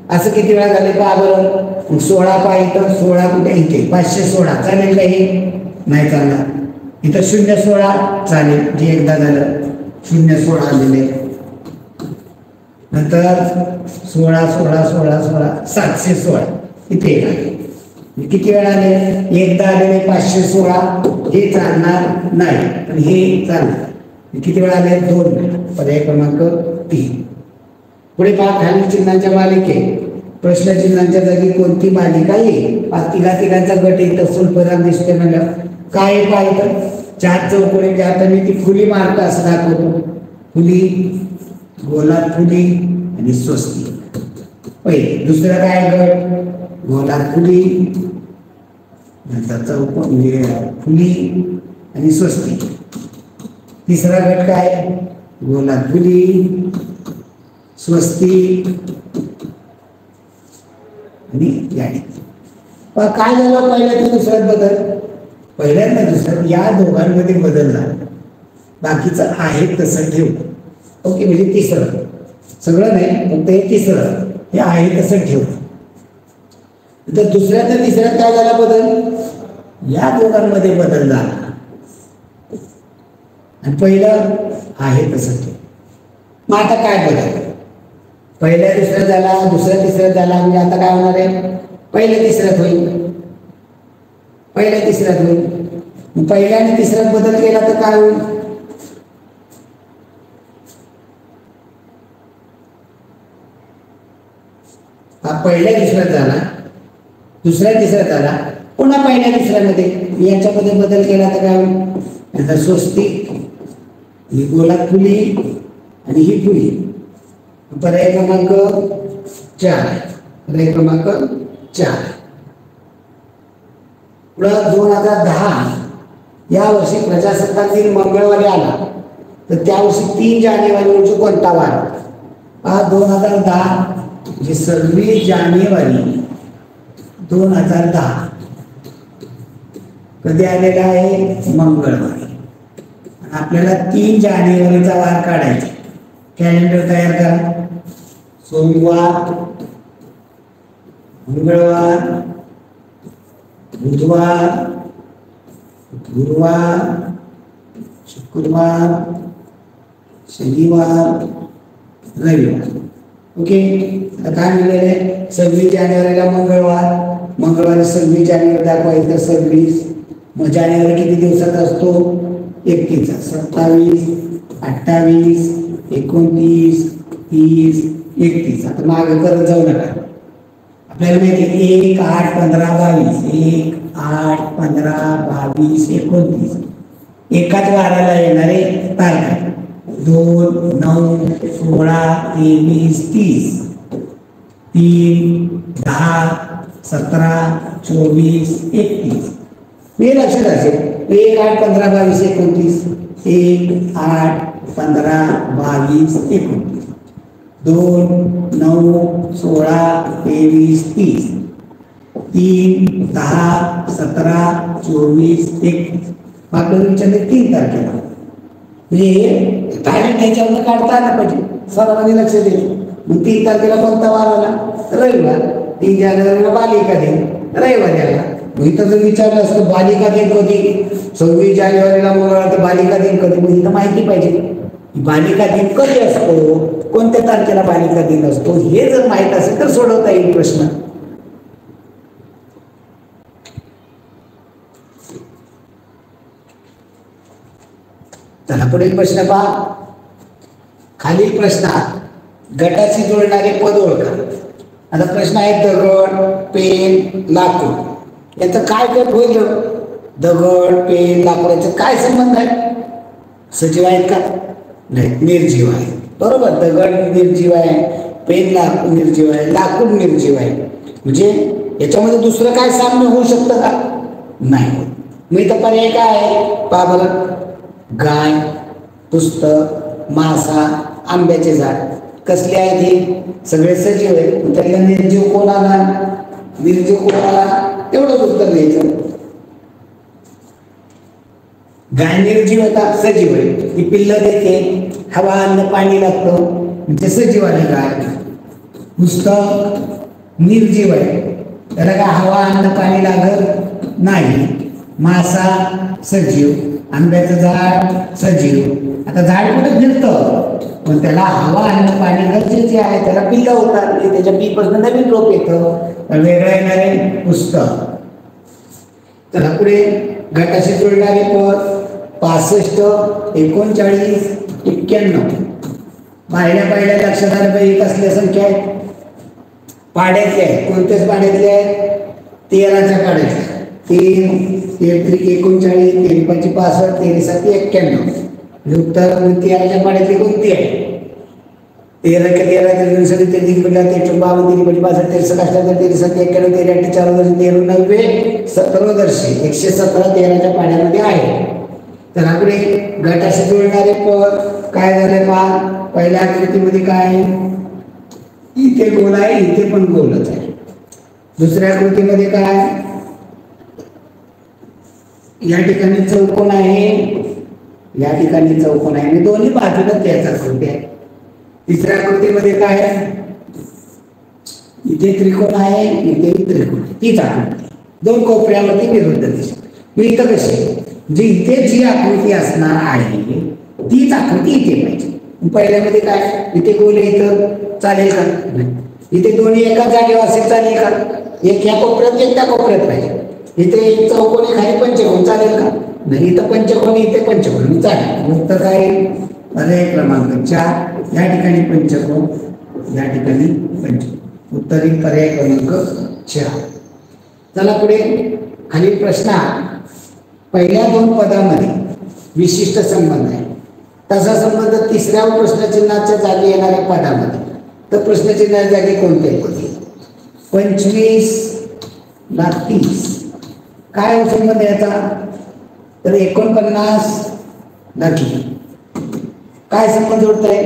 असं किती वेळा झाले पहा बरं. 16 पाहिजे तर 16 कुठे? इथे 516 चालेल का? हे नाही चालणार. इथं 016 चालेल, जे एकदा झालं 016 आलेले. नंतर 16 16 16 16 716 इथे किती वेळा आले? एकदा आलेले 516. हे चालणार नाही, पण हे चालणार. किती वेळा आले? 2. पर्याय क्रमांक 3. पुढे पहा खालील चिन्हांच्या मालिकेत प्रश्नचिन्हांच्या जागी कोणती मालिका येईल? तिघांचा गट एक स्वल्पराग दिसते म्हणलं काय पाहिजे? 4 चौकोनी आता मी ती फुली मार्क असं दाखवतो. फुली, गोलात फुली आणि स्वस्ती. पहिले दुसरं काय गट? गोलात फुली, नंतर चौकोन म्हणजे फुली आणि स्वस्ती. तिसरा गट काय? गोलात फुली, स्वस्ती आणि याडी. काय झालं पहिल्या ते दुसऱ्यात बदल? पहिल्यांदा दुसऱ्यात या दोघांमध्ये बदल झाला. बाकीचं आहे तसं ठेव. ओके, म्हणजे तिसरं सगळं नाही, फक्त हे तिसरं हे आहे तसं ठेव. तर दुसऱ्यात आणि तिसऱ्यात काय झाला बदल? या दोघांमध्ये बदल झाला आणि पहिलं आहे तसं ठेव. मग आता काय बदल? पहिल्या दुसऱ्यात झाला, दुसऱ्या तिसऱ्यात झाला, म्हणजे आता काय होणार आहे? पहिल्या तिसऱ्यात होईल, पहिल्या तिसऱ्यात होईल. मग पहिल्या आणि तिसऱ्यात बदल केला तर काय होईल? हा पहिल्या दुसऱ्यात झाला, दुसऱ्या तिसऱ्यात आला, पण पुन्हा पहिल्या तिसऱ्यामध्ये याच्यामध्ये बदल केला तर काय होईल, आता स्वस्तिक, ही गोलात फुली आणि ही फुली. पर्याय क्रमांक 4, पर्याय क्रमांक 4. पुढं 2010 या वर्षी प्रजासत्ताक दिन मंगळवारी आला, तर त्या वर्षी 3 जानेवारी रोजी कोणता वार? 2010 म्हणजे 26 जानेवारी 2010 कधी आलेला आहे? मंगळवारी. आपल्याला 3 जानेवारीचा वार काढायचा. कॅलेंडर तयार करा. सोमवार, मंगळवार, बुधवार, गुरुवार, शुक्रवार, शनिवार, रविवार. ओके. आता काय मिळालेलं आहे? 26 जानेवारीला मंगळवार, मंगळवारी 26 जानेवारी दाखवायचं 26. मग जानेवारी किती दिवसात असतो? 31. 27, 28, 29, 30, 31. आता मागे करत जाऊ नका. आपल्याला माहिती आहे 1, 8, 15, 22. 1, 8, 15, 22, 29. एकाच वाराला येणारे तारखा 2, 9, 16, 23, 30. 3, 10, 17, 24, 31. हे लक्षात असेल. 1, 8, 15, 22, 29. 1, 8, 15, 22, 29. 2, 9, 16, 23, 30. 3, 10, 17, 24, 31. मागच्या विचारले 3 तारखेला. म्हणजे डायरेक्ट ह्याच्यावर काढता आला पाहिजे, सर्वांनी लक्ष दिले. मग 3 तारखेला कोणता वार आला? रविवार. 3 जानेवारीला बालिका दिन, रविवारी आला. इथं जर विचारलं असतं बालिका दिन कधी, 26 जानेवारीला मंगळवार, तर बालिका दिन कधी? मग इथं माहिती पाहिजे बालिका दिन कधी असतो, कोणत्या तारखेला बालिका दिन असतो. हे जर माहित असेल तर सोडवता येईल प्रश्न. चला पुढील प्रश्न पहा. खालील प्रश्नात गटाशी जोडणारे पद ओळखा. आता प्रश्न आहे दगड, पेन, लाकूड याचं काय गट होईल? दगड, पेन, लाकूड याचा काय संबंध आहे? सजीव आहेत का? नाही, निर्जीव आहे. बरोबर. दगड निर्जीव आहे, पेन निर्जीव आहे, लाकूड निर्जीव आहे. म्हणजे याच्यामध्ये दुसरं काय साम्य होऊ शकतं का? नाही. मग इथं पर्याय काय आहे? पहा बरं. गाय, पुस्तक, मासा, आंब्याचे झाड. कसले आहेत हे? सगळे सजीव आहेत. त्याला निर्जीव कोण आला? निर्जीव कोण आला? तेवढंच उत्तर द्यायचं. गाय निर्जीव होता, सजीव आहे. ती पिल्लं देते, हवा, अन्न, पाणी लागतं, म्हणजे सजीव आहे गाय. पुस्तक निर्जीव आहे, त्याला काय हवा, अन्न, पाणी लागत नाही. मासा सजीव, आंब्याचं झाड सजीव. आता झाड कुठे फिरतं, पण त्याला हवा, अन्न, पाणी गरजेचे आहे. त्याला पिल्लं होतात, त्याच्या बीपासून नवीन रोप येतं. वेगळं येणारे पुस्तक. त्याला पुढे गटाशी जोडणारे पद 65, 39, 91. पाहिल्या लक्षात आलं पाहिजे कसल्या संख्या आहेत? पाड्यातले आहेत. कोणत्याच पाड्यातले आहेत? 13च्या पाड्यातल्या. 3, 3 39, 3 5 65, 3 7 91. उत्तर 13च्या पाड्यातली कोणती आहे? 13 के 13 3 7 3 52 53 55 63 63 91 93 94 93 17 117 13च्या पाड्यामध्ये आहे. तर पुढे गटाशी जोडणारे पद काय झाले पहा. पहिल्या आकृतीमध्ये काय? इथे गोल आहे, इथे पण गोलच आहे. दुसऱ्या आकृतीमध्ये काय? या ठिकाणी चौकोन आहे, या ठिकाणी चौकोन आहे, दोन्ही बाजूला त्याच आकृती आहे. तिसऱ्या आकृतीमध्ये काय आहे? इथे त्रिकोण आहे, इथे त्रिकोण आहे. तीच आकृती, दोन कोपऱ्यावरती विरुद्ध दिशा. मी इथं कशी जी इथे जी आकृती असणार आहे तीच आकृती इथे पाहिजे. पहिल्यामध्ये काय? इथे गोल इथं चालेल का? इथे दोन्ही एका जागेवर असेल चालेल का? एक या कोपऱ्यात एक त्या कोपऱ्यात पाहिजे. इथे चौकोनी खाली पंचकोन चालेल का? नाही. इथं पंचकोनी इथे पंचकोन चालेल. उत्तर काय? पर्याय क्रमांक 4. या ठिकाणी पंचकोन, या ठिकाणी पंचकोन. उत्तर पर्याय क्रमांक 4. चला पुढे खालील प्रश्नात पहिल्या दोन पदामध्ये विशिष्ट संबंध आहे, तसा संबंध तिसऱ्या प्रश्नचिन्हाच्या जागी येणाऱ्या पदामध्ये, तर प्रश्नचिन्हाच्या जागी कोणते पद? 25 ला 30 काय संबंध याचा? तर 49 ला काय संबंध जोडत आहे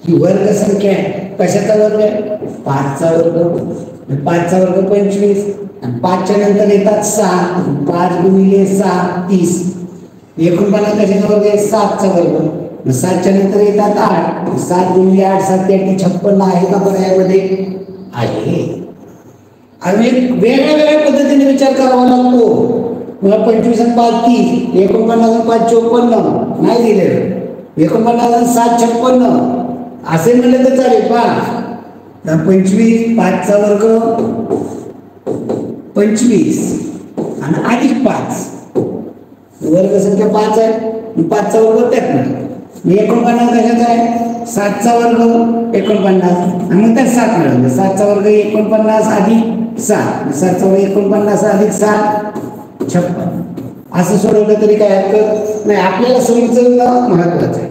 की वर्ग संख्या आहे, कशाचा वर्ग आहे? 5चा वर्ग, 5चा वर्ग 25 आणि 5च्या नंतर येतात 6, 5 गुणिले 6 30, 49 कशाचा वर्ग आहे? 7चा वर्ग, 7च्या नंतर येतात 8, 7 गुणिले 8 7 56 आहे का पर्यायामध्ये? आहे. आणि वेगळ्या पद्धतीने विचार करावा लागतो. मला 25 आणि 5 30, 49 आणि 5 54 नाही दिलेलं, 49 आणि 7 56 असे म्हणले तर चालेल. तर 25 5चा वर्ग 25 आणि अधिक 5 वर्ग संख्या 5 आहे, 5चा वर्ग 53, 49 कशाचा आहे? 7चा वर्ग 49 आणि मग त्यात 7 मिळालं, 7चा वर्ग 49 अधिक 7, 7चा वर्ग 49 अधिक 7 56. असं सोडवलं तरी काय हरकत नाही, आपल्याला समजणं महत्वाचं आहे.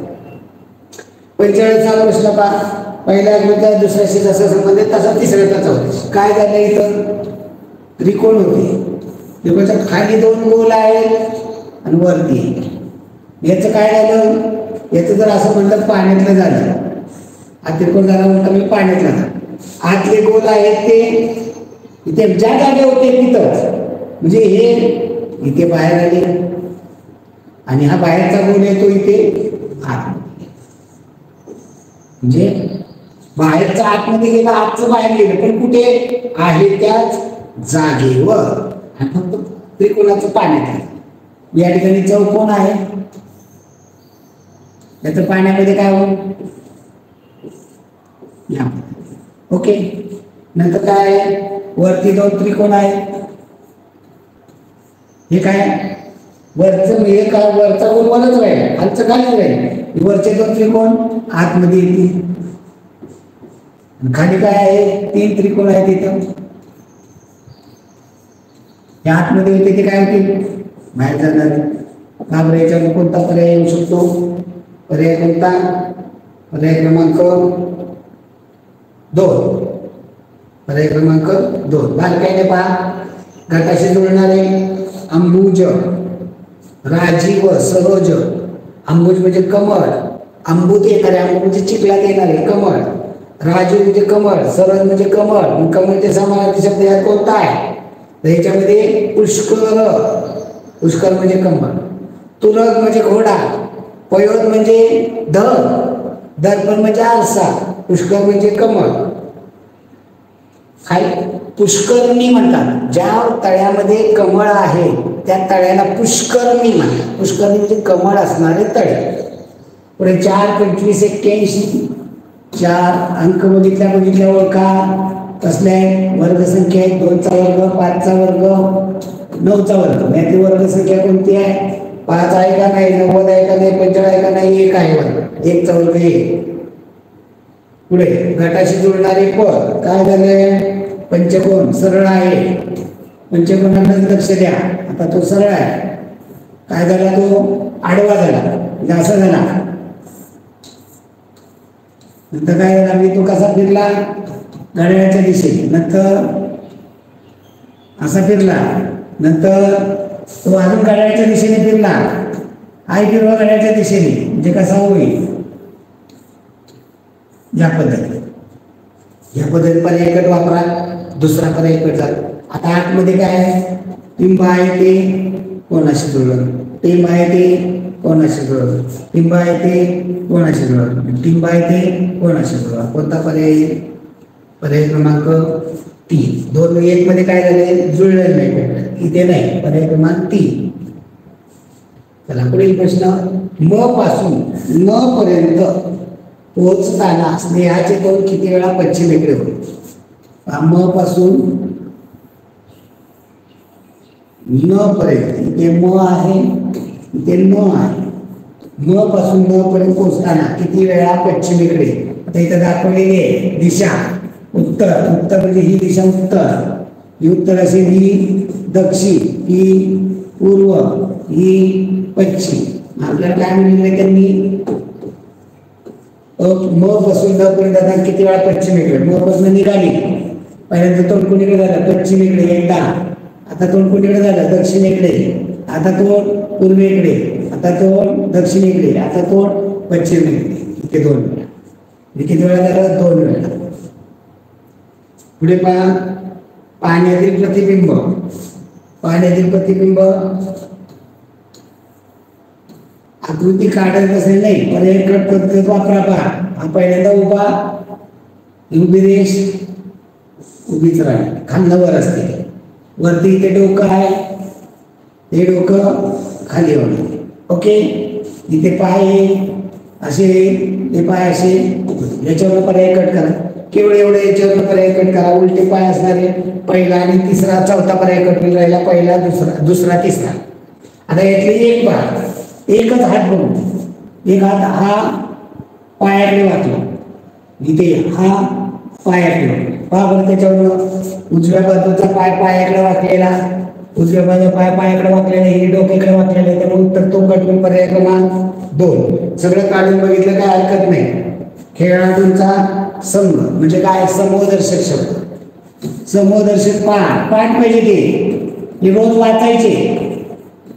45वा प्रश्न पहा. पहिल्या आकृतीचा दुसऱ्याशी जसा संबंध आहे तसा तिसऱ्याचा होते. काय झालं इथं? त्रिकोण होते, त्रिकोणाच्या खाली 2 गोल आहेत आणि वरती याचं काय झालं? याचं जर असं म्हणलं पाण्यातलं झालं, हा त्रिकोण झाला म्हणतात मी पाण्यातला झाला. आतले गोल आहेत ते इथे ज्या जागे होते तिथंच, म्हणजे हे इथे बाहेर आले आणि हा बाहेरचा गोल येतो इथे आत, म्हणजे बाहेरचा आतमध्ये गेला, आतचं बाहेर गेलं, पण कुठे आहे? त्याच जागेवर. आणि फक्त त्रिकोणाचं पाण्यात या ठिकाणी चौकोन आहे, याचं पाण्यामध्ये काय होईल? ओके. नंतर काय आहे? वरती 2 त्रिकोण आहे, हे काय? वरचं हे काय? वरचा गोल वरच राहील, खालचं खालीच राहील. वरचे 2 त्रिकोण आतमध्ये येतील. खाली काय आहे? 3 त्रिकोण आहेत तिथं, हे आतमध्ये होते ते काय होतील? बाहेर जाणार. का याच्यावर कोणता पर्याय येऊ शकतो? पर्याय कोणता? पर्याय क्रमांक 2. पर्याय क्रमांक 2. बारकाईने पहा. गटाशी जुळणारे अंबुज, राजीव, सरोज. अंबुज म्हणजे कमळ, अंबुत येणारे, अंबुज म्हणजे चिखलात येणारे कमळ, राजीव म्हणजे कमळ, सरोज म्हणजे कमळ. कमळचे समानार्थी शब्द यात कोणता आहे? तर याच्यामध्ये पुष्कर, पुष्कर म्हणजे कमळ, तुरग म्हणजे घोडा, पयोद म्हणजे धर, दर्पण म्हणजे आरसा, पुष्कर म्हणजे कमळ. खाली पुष्करणी म्हणतात, ज्या तळ्यामध्ये कमळ आहे त्या तळ्याला पुष्करणी म्हणतात. पुष्करणी म्हणजे कमळ असणारे तळे. पुढे 4 25 81 4 अंक बघितल्या ओळखा कसले आहेत? वर्ग संख्या आहे. 2चा वर्ग, 5चा वर्ग, 9चा वर्ग. यातली वर्ग संख्या कोणती आहे? 5 आहे का नाही? 90 आहे का नाही? 45 आहे का नाही? 1 आहे वर्ग, 1चा वर्ग 1. पुढे गटाशी जुळणारे पद काय झाले? पंचकोन सरळ आहे, पंचकोनाकडे लक्ष द्या. आता तो सरळ आहे, काय झाला? तो आडवा झाला, म्हणजे असा झाला. नंतर काय झाला? मी तो कसा फिरला? घड्याळाच्या दिशेने. नंतर असा फिरला, नंतर तो अजून घड्याळाच्या दिशेने फिरला. आई फिरवा घड्याळाच्या दिशेने, म्हणजे कसा होईल? या पद्धतीने पर्याय कट वापरा. दुसरा पर्याय कट झाला. आता आतमध्ये काय आहे? टिंब आहे ते कोणाशी जुळलं, टिंब आहे ते कोणाशी जुळलं, टिंब आहे ते कोणाशी जुळलं, टिंब आहे ते कोणाशी जुळलं. कोणता पर्याय? पर्याय क्रमांक 3. 2 1 मध्ये काय झाले? जुळले नाही, इथे नाही. पर्याय क्रमांक 3. चला पुढील प्रश्न. म पासून न पर्यंत पोहोचताना स्नेहाचे तोंड किती वेळा पश्चिमेकडे होईल? म पासून न पर्यंत, इथे म आहे, इथे न आहे. म पासून न पर्यंत पोहोचताना किती वेळा पश्चिमेकडे? आता इथं दाखवलेली आहे दिशा उत्तर. उत्तर म्हणजे ही दिशा उत्तर, ही उत्तर असेल, ही दक्षिण ही पूर्व ही पश्चिम. आपल्याला काय म्हणले त्यांनी म पासून न पर्यंत किती वेळा पश्चिमेकडे म पासून निघाली. पहिल्यांदा तोंड कोणीकडे झालं पश्चिमेकडे एकदा, आता तोंड कोणीकडे झालं दक्षिणेकडे, आता तोंड पूर्वेकडे, आता तोंड दक्षिणेकडे, आता तोंड पश्चिमेकडे. इथे 2 वेळा. किती वेळा झालं 2 वेळा. पुढे पहा पाण्यातील प्रतिबिंब. पाण्यातील प्रतिबिंब आकृती काढत असेल नाही पर्याय कट पद्धत वापरा. पहा हा पहिल्यांदा उभा उभी रेष उभीच राहील खांद्यावर असते. वरती इथे डोकं आहे ते डोकं खाली होणार. ओके इथे पाय असे ते पाय असे याच्यावर पर्याय कट करा. केवळ एवढे याच्यावर पर्याय कट करा. उलटे पाय असणारे पहिला आणि तिसरा चौथा पर्याय कट होईल राहिला पहिला दुसरा तिसरा. आता यातले एक पाय एकच हात बघू. एक हात हा पायाकडे वाकला इथे हा पायाकडे पहा बरं त्याच्यावर उजव्या बाजूचा पाय पायाकडे वाकलेला उजव्या बाजूचा पाय पायाकडे वाकलेला हे डोक्याकडे वाकलेला आहे. त्यामुळे उत्तर तो कटून पर्याय क्रमांक 2. सगळं काढून बघितलं काय हरकत नाही. खेळाडूंचा संघ म्हणजे काय समूहदर्शक शब्द. समूहदर्शक पाठ पाहिजे ते रोज वाचायचे.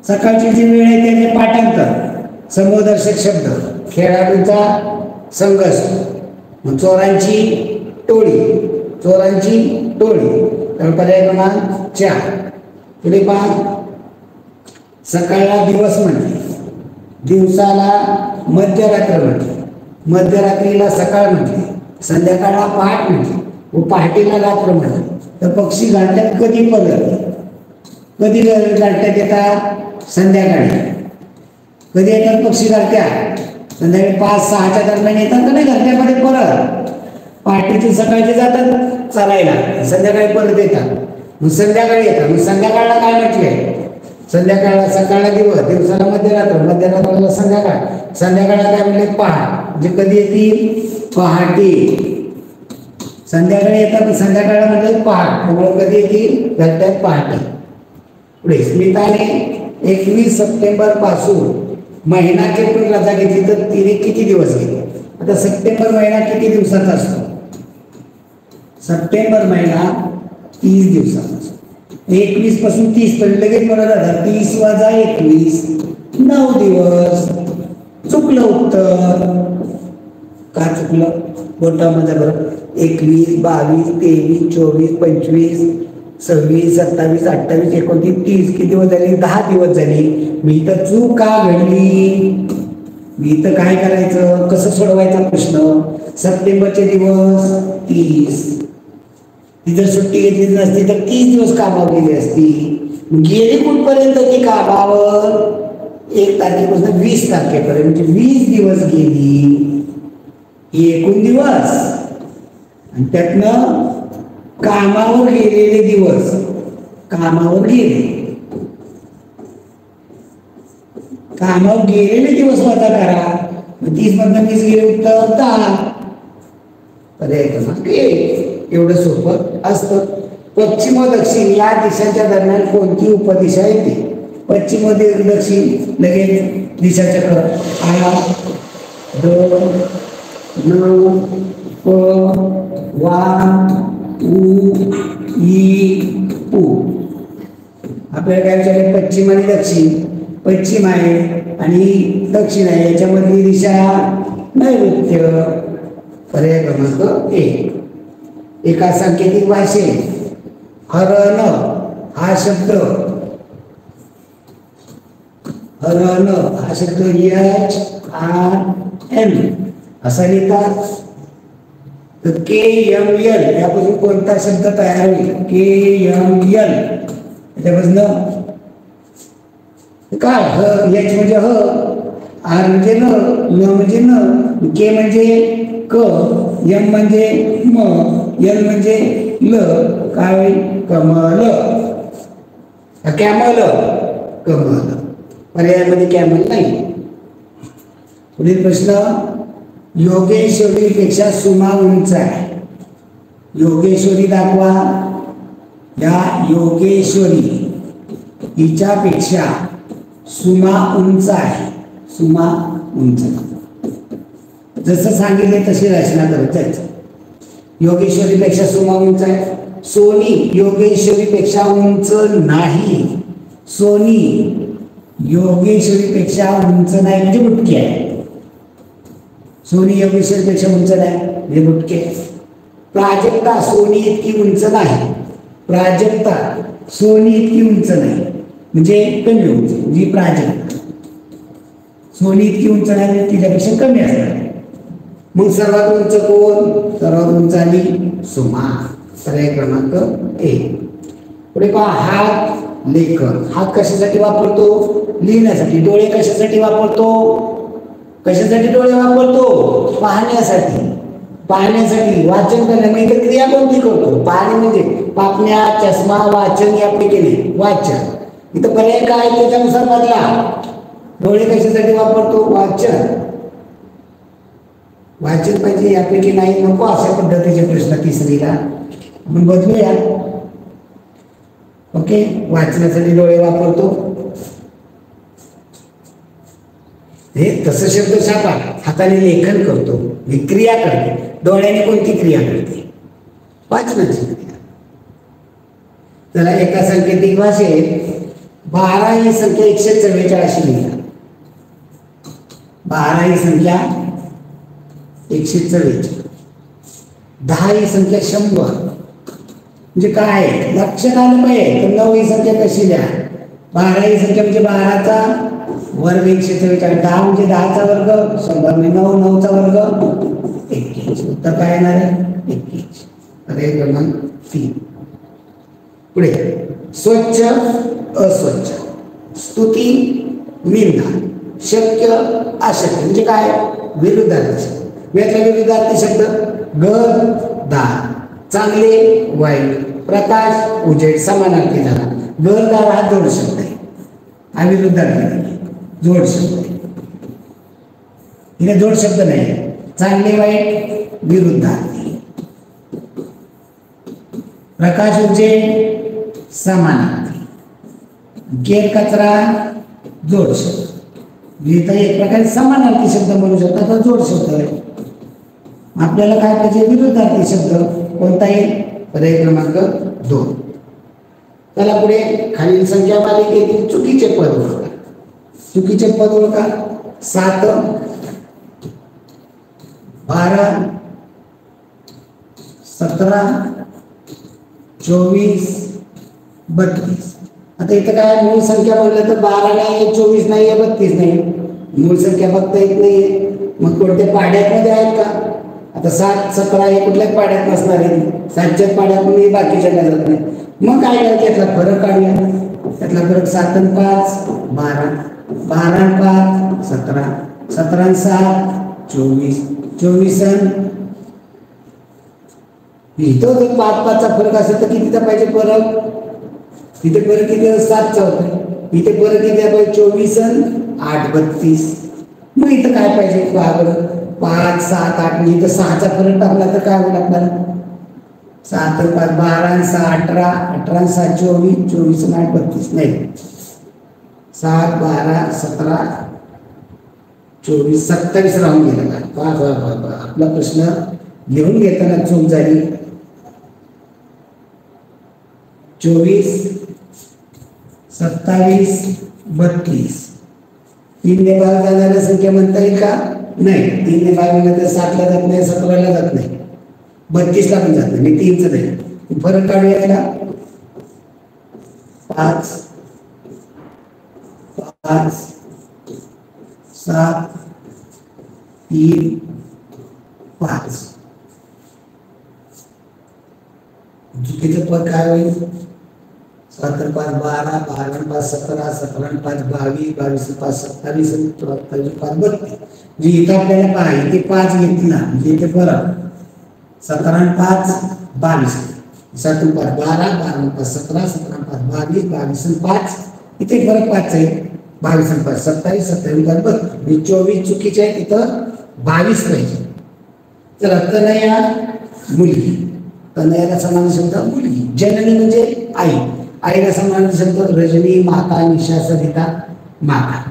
सकाळची जी वेळ आहे त्याचे पाठांतर. समूहदर्शक शब्द खेळाडूंचा संघ असतो. चोरांची टोळी चोरांची टोळी तर पर्याय क्रमांक 4. पुढे पहा सकाळला दिवस म्हणते, दिवसाला मध्यरात्र म्हणते, मध्यरात्रीला सकाळ म्हणते, संध्याकाळला पहाट म्हणते व पहाटेला रात्र म्हणते. तर पक्षी गाठ्यात कधी पडत कधी गाठ्यात येतात संध्याकाळी. कधी येतात पक्षी गाठ्यात संध्याकाळी 5-6च्या दरम्यान येतात का नाही घरट्यामध्ये परत. पहाटेचे सकाळचे जातात चालायला संध्याकाळी परत येतात मग संध्याकाळी येतात. मग संध्याकाळला काय म्हटलंय संध्याकाळला सकाळला दिवस दिवसाला मध्यरात्र मध्यरात्राला संध्याकाळ संध्याकाळला काय म्हणले पहाट. म्हणजे कधी येतील पहाटे. संध्याकाळी येतात संध्याकाळला म्हणजे पहाट त्यामुळे कधी येतील घरट्यात पहाटे. पुढे स्मिताने 21 सप्टेंबर पासून महिनाची पण रजा घेतली तर तिने किती दिवस घेतले. आता सप्टेंबर महिना किती दिवसाचा असतो. सप्टेंबर महिना 30 दिवसाचा असतो. 21 पासून 30 पर्यंत लगेच परत जातात. 30 वजा 21 9 दिवस. चुकलं उत्तर. का चुकलं बोटामध्ये बरं. 21 22 23 24 25 26 27 28 29 30 किती दिवस झाले 10 दिवस झाले. मी तर चूक का घडली. मी तर काय करायचं कसं सोडवायचा प्रश्न. सप्टेंबरचे दिवस 30 ती जर सुट्टी घेतली नसती तर 30 दिवस कामावर गेली असती. गेली कुठपर्यंत ती कामावर 1 तारखेपासून 20 तारखेपर्यंत म्हणजे 20 दिवस गेली. एकूण दिवस आणि त्यातनं कामावर गेलेले दिवस कामावर गेलेले दिवस वजा करा. 30 मधून 20 गेले उत्तर 10. पर्याय क्रमांक 1. एवढं सोपं असतं. पश्चिम व दक्षिण या दिशांच्या दरम्यान कोणती उपदिशा येते. पश्चिम व दक्षिण लगेच दिशाचक्र आ द न प वा उ ई पू. आपल्याला काय विचारलं पश्चिम आणि दक्षिण. पश्चिम आहे आणि दक्षिण आहे याच्यामधली दिशा नैऋत्य. पर्याय क्रमांक 1. एका सांकेतिक भाषेत हरण हा शब्द हरण हा शब्द HRN असा लिहितात. तर KML यापासून कोणता शब्द तयार होईल. KML त्याच्यापासून काय ह एच म्हणजे ह आर म्हणजे न ल म्हणजे न के म्हणजे क एम म्हणजे म एल म्हणजे ल काय होईल कमल. कॅमल कमल. पर्यायामध्ये कॅमल नाही. पुढील प्रश्न योगेश्वरीपेक्षा सुमा उंच आहे. योगेश्वरी दाखवा. या योगेश्वरी तिच्यापेक्षा सुमा उंच आहे. सुमा उंच. जसं सांगितले तशी रचना करत जायचं. योगेश्वरीपेक्षा सुमा उंच आहे. सोनी योगेश्वरीपेक्षा उंच नाही. सोनी योगेश्वरीपेक्षा उंच नाही म्हणजे बुटकी आहे. सोनी योगेश्वरीपेक्षा उंच नाही म्हणजे बुटकी आहे. प्राजक्ता सोनी इतकी उंच नाही. प्राजक्ता सोनी इतकी उंच नाही म्हणजे कमी उंच. जी प्राजक्ता सोनी इतकी उंच नाही तिच्यापेक्षा कमी असणार. मग सर्वात उंच कोण? सर्वात उंच आली सुमा. पर्याय क्रमांक 1. पुढे पहा, हात लेखक. हात कशासाठी वापरतो? लिहिण्यासाठी. डोळे कशासाठी वापरतो? कशासाठी डोळे वापरतो? पाहण्यासाठी. पाहण्यासाठी. वाचन करण्यामध्ये क्रिया कोणती करतो? पाहणे म्हणजे पापण्या, चष्मा, वाचन यापैकी नाही. वाचन. इथं पर्याय काय त्याच्यानुसार बदला. डोळे कशासाठी वापरतो? वाचन. वाचन पाहिजे यापैकी नाही. नको अशा पद्धतीचे प्रश्न तिसरीला आपण बदलूया. ओके. वाचनासाठी डोळे वापरतो. हे तसं शब्द छापा. हाताने लेखन करतो. ही क्रिया करते. डोळ्याने कोणती क्रिया करते? वाचनाची क्रिया. चला, एका सांकेतिक भाषेत 12 ही संख्या 144 लिहिली. 12 ही संख्या 144. 10 ही संख्या 100 म्हणजे काय लक्षात आलं पाहिजे. तर 9 ही संख्या कशी द्या? 12 ही संख्या म्हणजे 12चा वर्ग 144. 10 म्हणजे 10चा वर्ग 100 म्हणजे 9. 9चा वर्ग 21. उत्तर काय येणार आहे? 21. पर्याय क्रमांक 3. पुढे, स्वच्छ अस्वच्छ, स्तुती निंदा, शक्य अशक्य म्हणजे काय? विरुद्धार्थी शब्द. यातला विरुद्धार्थी शब्द घरदार, चांगले वाईट, प्रकाश उजेड, समानार्थी झाला. घरदार हा जोड शब्द आहे. हा विरुद्धार्थी जोड शब्द आहे. इथे जोड शब्द नाही. चांगले वाईट विरुद्धार्थी, प्रकाश उजेड समानार्थी, केर कचरा जोड शब्द. इथं एक प्रकारे समानार्थी शब्द म्हणू शकता. तर जोड शब्द आहे. आपल्याला काय पाहिजे? विरुद्धार्थी शब्द. कोणता येईल? पर्याय क्रमांक 2. त्याला पुढे खालील संख्या मालिकेतील चुकीचे पद ओळखा. चुकीचे पद ओळखा. 7, 12, 17, 24, 32. आता इथं काय मूळ संख्या म्हणलं तर 12 नाही, 24 नाही, 32 नाही. मूळ संख्या बघता येत नाहीये. मग कोणत्या पाड्यामध्ये आहेत का? आता 7, 17 हे कुठल्याच पाड्यात नसणार आहे. 7च्याच पाड्यात नाही, बाकीच्या जात नाही. मग काय करायचं? यातला फरक काढूया. त्यातला फरक 7 आणि 5 12, 12 आणि 5 17, 17 आणि 7 24, 24 आणि इथं जर 5-5चा फरक असेल तर कितीचा पाहिजे फरक? इथे फरक किती? 7चा होता. इथे फरक किती पाहिजे? 24 आणि 8 32. मग इथं काय पाहिजे? 5, 7, 8. इथं 6चा फरक टाकला तर काय होईल आपल्याला? 7 आणि 5 12 आणि 6 18, 18 आणि 7 24, 24 आणि 8 32. नाही, 7, 12, 17, 24, 27 राहून गेला का? आपला प्रश्न लिहून घेताना चूक झाली. 24, 27, 32. 3 ने भाग जाणाऱ्या संख्या म्हणता येईल का? नाही. 3 ने भाग गेला तर 7ला जात नाही, 17ला जात नाही, 32ला पण जात नाही. 3च नाही. फरक काढूया यातला. 5, 5, 7, 3, 5. चुकीचं पद काय होईल? 7 आणि 5 12, 12 आणि 5 17, 17 आणि 5 22, 22 आणि 5 27 आणि 27 5 32. जी इथं आपल्याला पाहिजे ते 5 घेतला म्हणजे इथे फरक 17 आणि 5 22, 7 आणि 5 12, 12 आणि 5 17, 17 आणि 5 22, 22 आणि 5 इथे फरक 5 आहे. 22 आणि 5 27, 27 आणि 5 32. 24 चुकीचे आहे. इथं 22 पाहिजे. तर तनया मुलगी, तनयाला समान शब्द मुलगी. जननी म्हणजे आई. आईला समान शब्द रजनी माता निशा सरिता माता.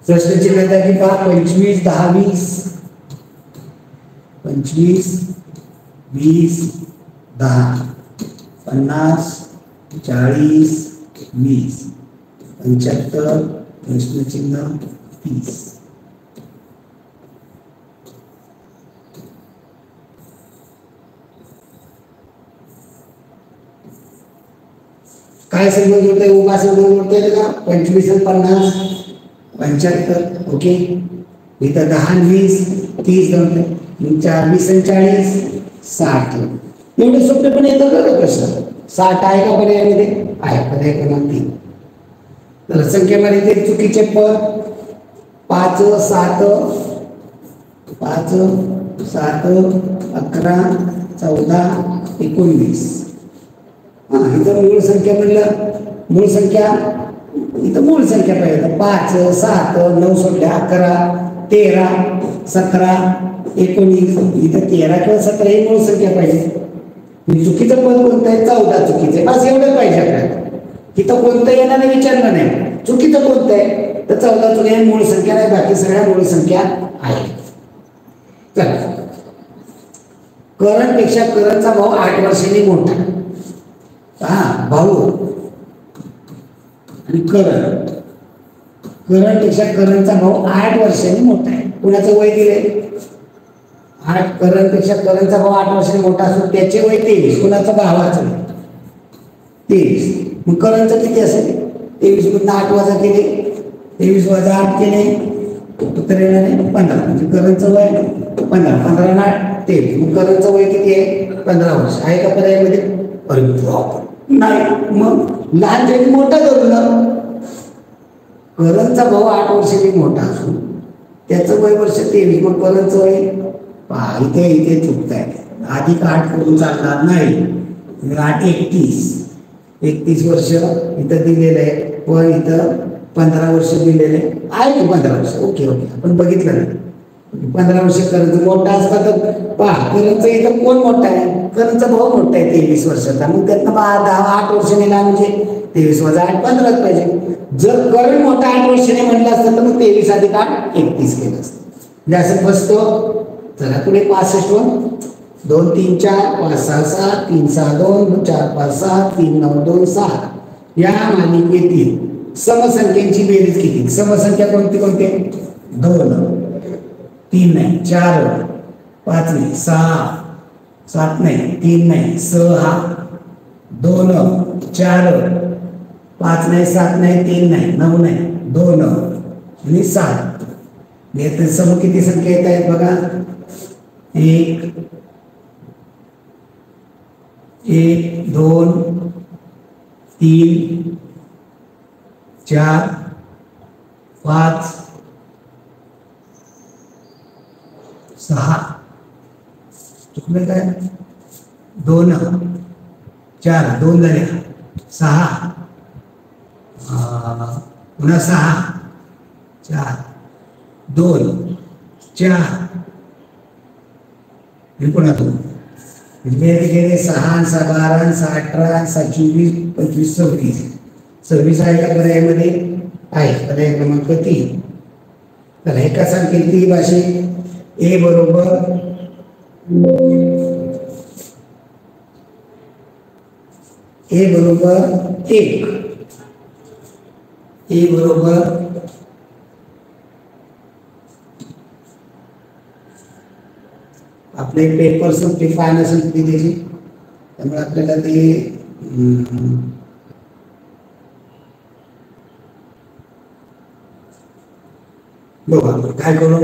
प्रश्नचिन्ह की पहा 25 10 20 25 20 10 50 40 20 75 प्रश्नचिन्ह 30. काय संबंध होते उभा संबंध होते का 25 आणि 50 75. ओके इथं 10 20 30 जमते 4 20 आणि 40 60. एवढे सोपे पण येतं का कसं 60 आहे का पर्यायामध्ये आहे पर्याय क्रमांक 3. तर संख्येमध्ये ते चुकीचे पद 5 7 5 7 11 14 19. इथं मूळ संख्या म्हणलं मूळ संख्या इथं मूळ संख्या पाहिजे 5 7 9 सोडल्या 11 13 17 19. इथं 13 किंवा 17 ही मूळ संख्या पाहिजे. चुकीचं पद कोणतं आहे 14 चुकीचे बस एवढंच पाहिजे आपल्याला. इथं कोणतं येणार विचारलं नाही चुकीचं कोणतं आहे तर 14 चुकी मूळ संख्या नाही बाकी सगळ्या मूळ संख्या आहे. चला करण पेक्षा करणचा भाऊ 8 वर्षांनी मोठा. भाऊ आणि करण पेक्षा करणचा भाऊ 8 वर्षांनी मोठा आहे. कुणाचं वय दिले 8 करण पेक्षा करणचा भाऊ 8 वर्षांनी मोठा असून त्याचे वय 23. कुणाचं भावाचं 23. मग करणचं किती असेल 23 मधून 8 वजा केले 23 वजा 8 केले उत्तर येणार आहे 15. म्हणजे करणचं वय 15 15 आणि 8 23. मग करणचं वय किती आहे 15 वर्ष आहे का पर्यायामध्ये. नाही मग लहान जरी मोठा धरून करणचा भाऊ 8 वर्षांनी मोठा असून त्याचं वय वर्ष 23. मग करणचं वय इथे चुकताय अधिक 8 करून चालणार नाही. 8 31 वर्ष इथं दिलेलं आहे पण इथं 15 वर्ष दिलेले आहे की 15 वर्ष. ओके आपण बघितलं नाही 15 वर्ष करणचं मोठा असता तर करणचं इथं कोण मोठा आहे करणचा भाऊ मोठा आहे 23 वर्षाचा. मग त्यातनं 8 वर्षांनी लहान म्हणजे 23 वजा 8 15 पाहिजे. जर करण मोठा 8 वर्षांनी म्हटलं असतं तर मग 23 अधिक 8 31 केलं असतं. म्हणजे असं बसतो. चला पुढे 65 2 3 4 5 6 7 3 6 2 4 5 6 3 9 2 6 या मालिकेतील समसंख्यांची बेरीज किती. समसंख्या कोणती 2 3 नाही 4 5 नाही 6 7 नाही 3 नाही 6 2 4 5 नाही 7 नाही 3 नाही 9 नाही 2 आणि 7. यात सम किती संख्या येत आहेत बघा 1 2 3 4 5 6 चुकलं काय 2 4 2 झाले 6 पुन्हा 6 4 2 4 पुन्हा 2 गेले 6 6 12 6 18 6 24 25 26 26 आहे का पर्यायामध्ये आहे पर्याय क्रमांक 3. तर हे का सांगतील ती भाषे ए बरोबर 1 ए बरोबर आपले पेपर सिम्प्लिफाय नसेल दिलेली त्यामुळे आपल्याला ते बघा काय करू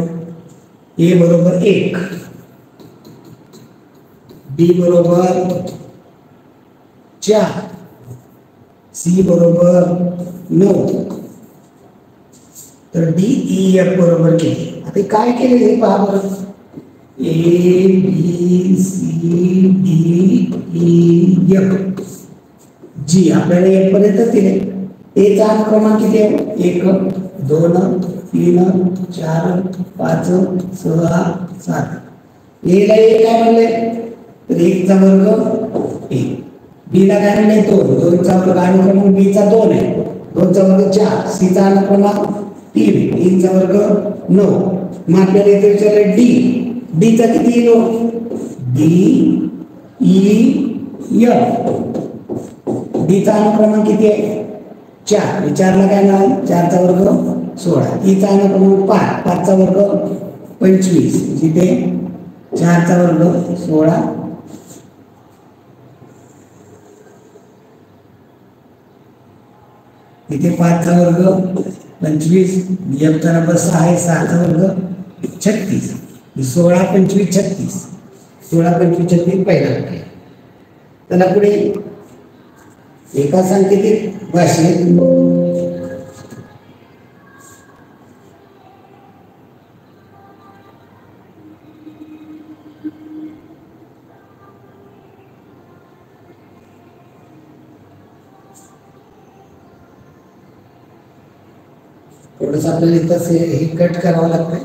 ए बरोबर 1 बी बरोबर 4 सी बरोबर 9 तर डी ई एफ बरोबर किती. आता काय केले हे पहा बरं A B C D E F G आपल्याला एफ पर्यंत दिले. ए चा क्रमांक किती आहे 1 2 3 4 5 6 7. ए ला 1 काय म्हणले तर 1 चा वर्ग 1 बी ला काय नाही 2, 2चा वर्ग अनुक्रमांक बी चा 2 आहे, 2चा वर्ग 4, सी चा अनुक्रमांक 3, 3चा वर्ग 9. मग आपल्याला इथे विचारलं डी चा किती येईल? D E F. डी चा अनुक्रमांक किती आहे? 4. विचारला काय ना? 4चा वर्ग 16. ई चा अनुक्रमांक 5, 5चा वर्ग 25. जिथे 4चा वर्ग 16, इथे 5चा वर्ग 25. एफ चा नंबर 6 आहे, 6चा वर्ग 36. 16, 25, 36. 16, 25, 36 पहिला आहे. त्याला पुढे एका सांकेतिक भाषेत थोडंसं आपल्याला इथं हे कट करावं लागतं,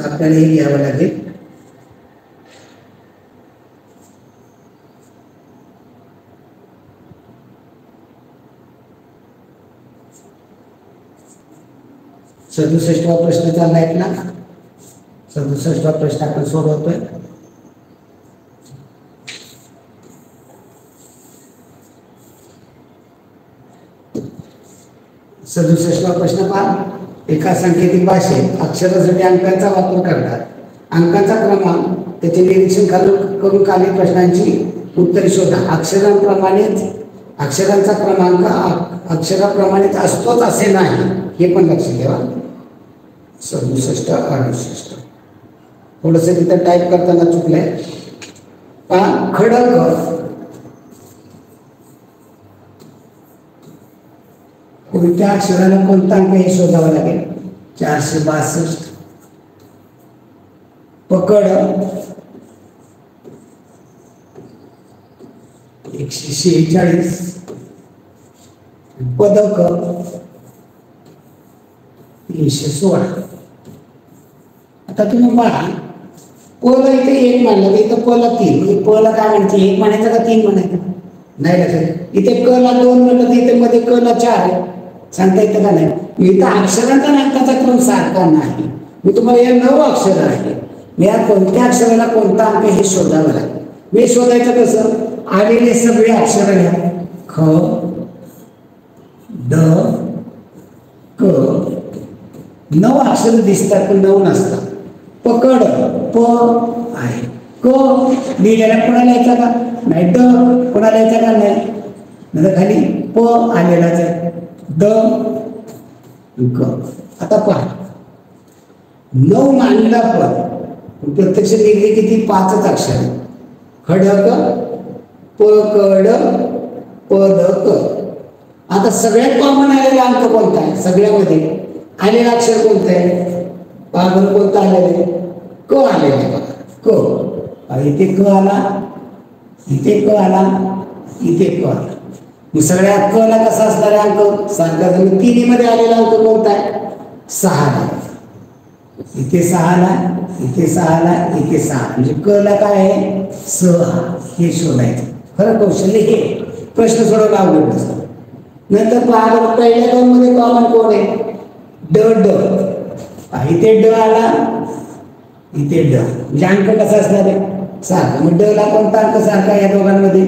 आपल्याला हे घ्यावं लागेल. सदुसष्टवा प्रश्न चाललाय ना, 67वा प्रश्न आपण सोडवतोय. सदुसष्टवा प्रश्न पहा. एका सांकेतिक भाषेत अक्षरासाठी अंकांचा वापर करतात. अंकांचा क्रमांक त्याचे निरीक्षण करून खालील प्रश्नांची उत्तरे शोधा. अक्षरांचा क्रमांक अक्षराप्रमाणेच असतोच असे नाही, हे पण लक्षात ठेवा. 67, 68 थोडस तिथं टाईप करताना चुकलंय. पहा, खडक कोणत्या अक्षराला कोणता अंक हे शोधावं लागेल. 462. पकड 146. पदक 316. आता तुम्ही पहा, पला इथे 1 मानलं तर इथं पला 3, म्हणजे पला काय म्हणायचं, 1 म्हणायचं का 3 म्हणायचं? नाही लक्षात. इथे क ला 2 म्हणलं तर इथे मध्ये क ला 4 आहे, सांगता येतं का नाही? इथं अक्षरांचा अंकाचा क्रम सारखा नाही. मी तुम्हाला या 9 अक्षर आहे, मी या कोणत्या अक्षराला कोणता अंक हे शोधावं लागेल. मी शोधायचं कसं? आलेले सगळे अक्षर घ्या. ख, ड, क. 9 अक्षर दिसतात पण 9 नसतात. पकड प आहे, क लिहिलेला कोणाला यायचा का नाही, ड कोणाला यायचा का नाही, नंतर खाली प आलेलाच आहे, द क. आता पहा, 9 मानला पण प्रत्यक्ष लिहिले किती? 5च अक्षर. खडक, पकड, पदक. आता सगळ्यात कॉमन आलेला अंक कोणता आहे? सगळ्यामध्ये आलेला अक्षर कोणतं आहे? पागल कोणता आलेला आहे? क आलेला आहे बघा, क. इथे क आला, इथे क आला, इथे क आला. मग सगळ्या क ला कसा असणार आहे अंक? सारखा. तिन्ही मध्ये आलेला अंक कोणता आहे? 6 ला. इथे 6 ला, इथे 6 ला, इथे 6. म्हणजे क ला काय आहे? 6. हे शोधायचं. खरं कौशल्य हे. प्रश्न सोडवला अवघड नसतो. नंतर पहा, पहिल्या 2 मध्ये कॉमन कोण आहे? ड, ड. इथे ड आला, इथे ड. म्हणजे अंक कसा असणार आहे? सारखा. मग ड ला कोणता अंक सारखा या दोघांमध्ये?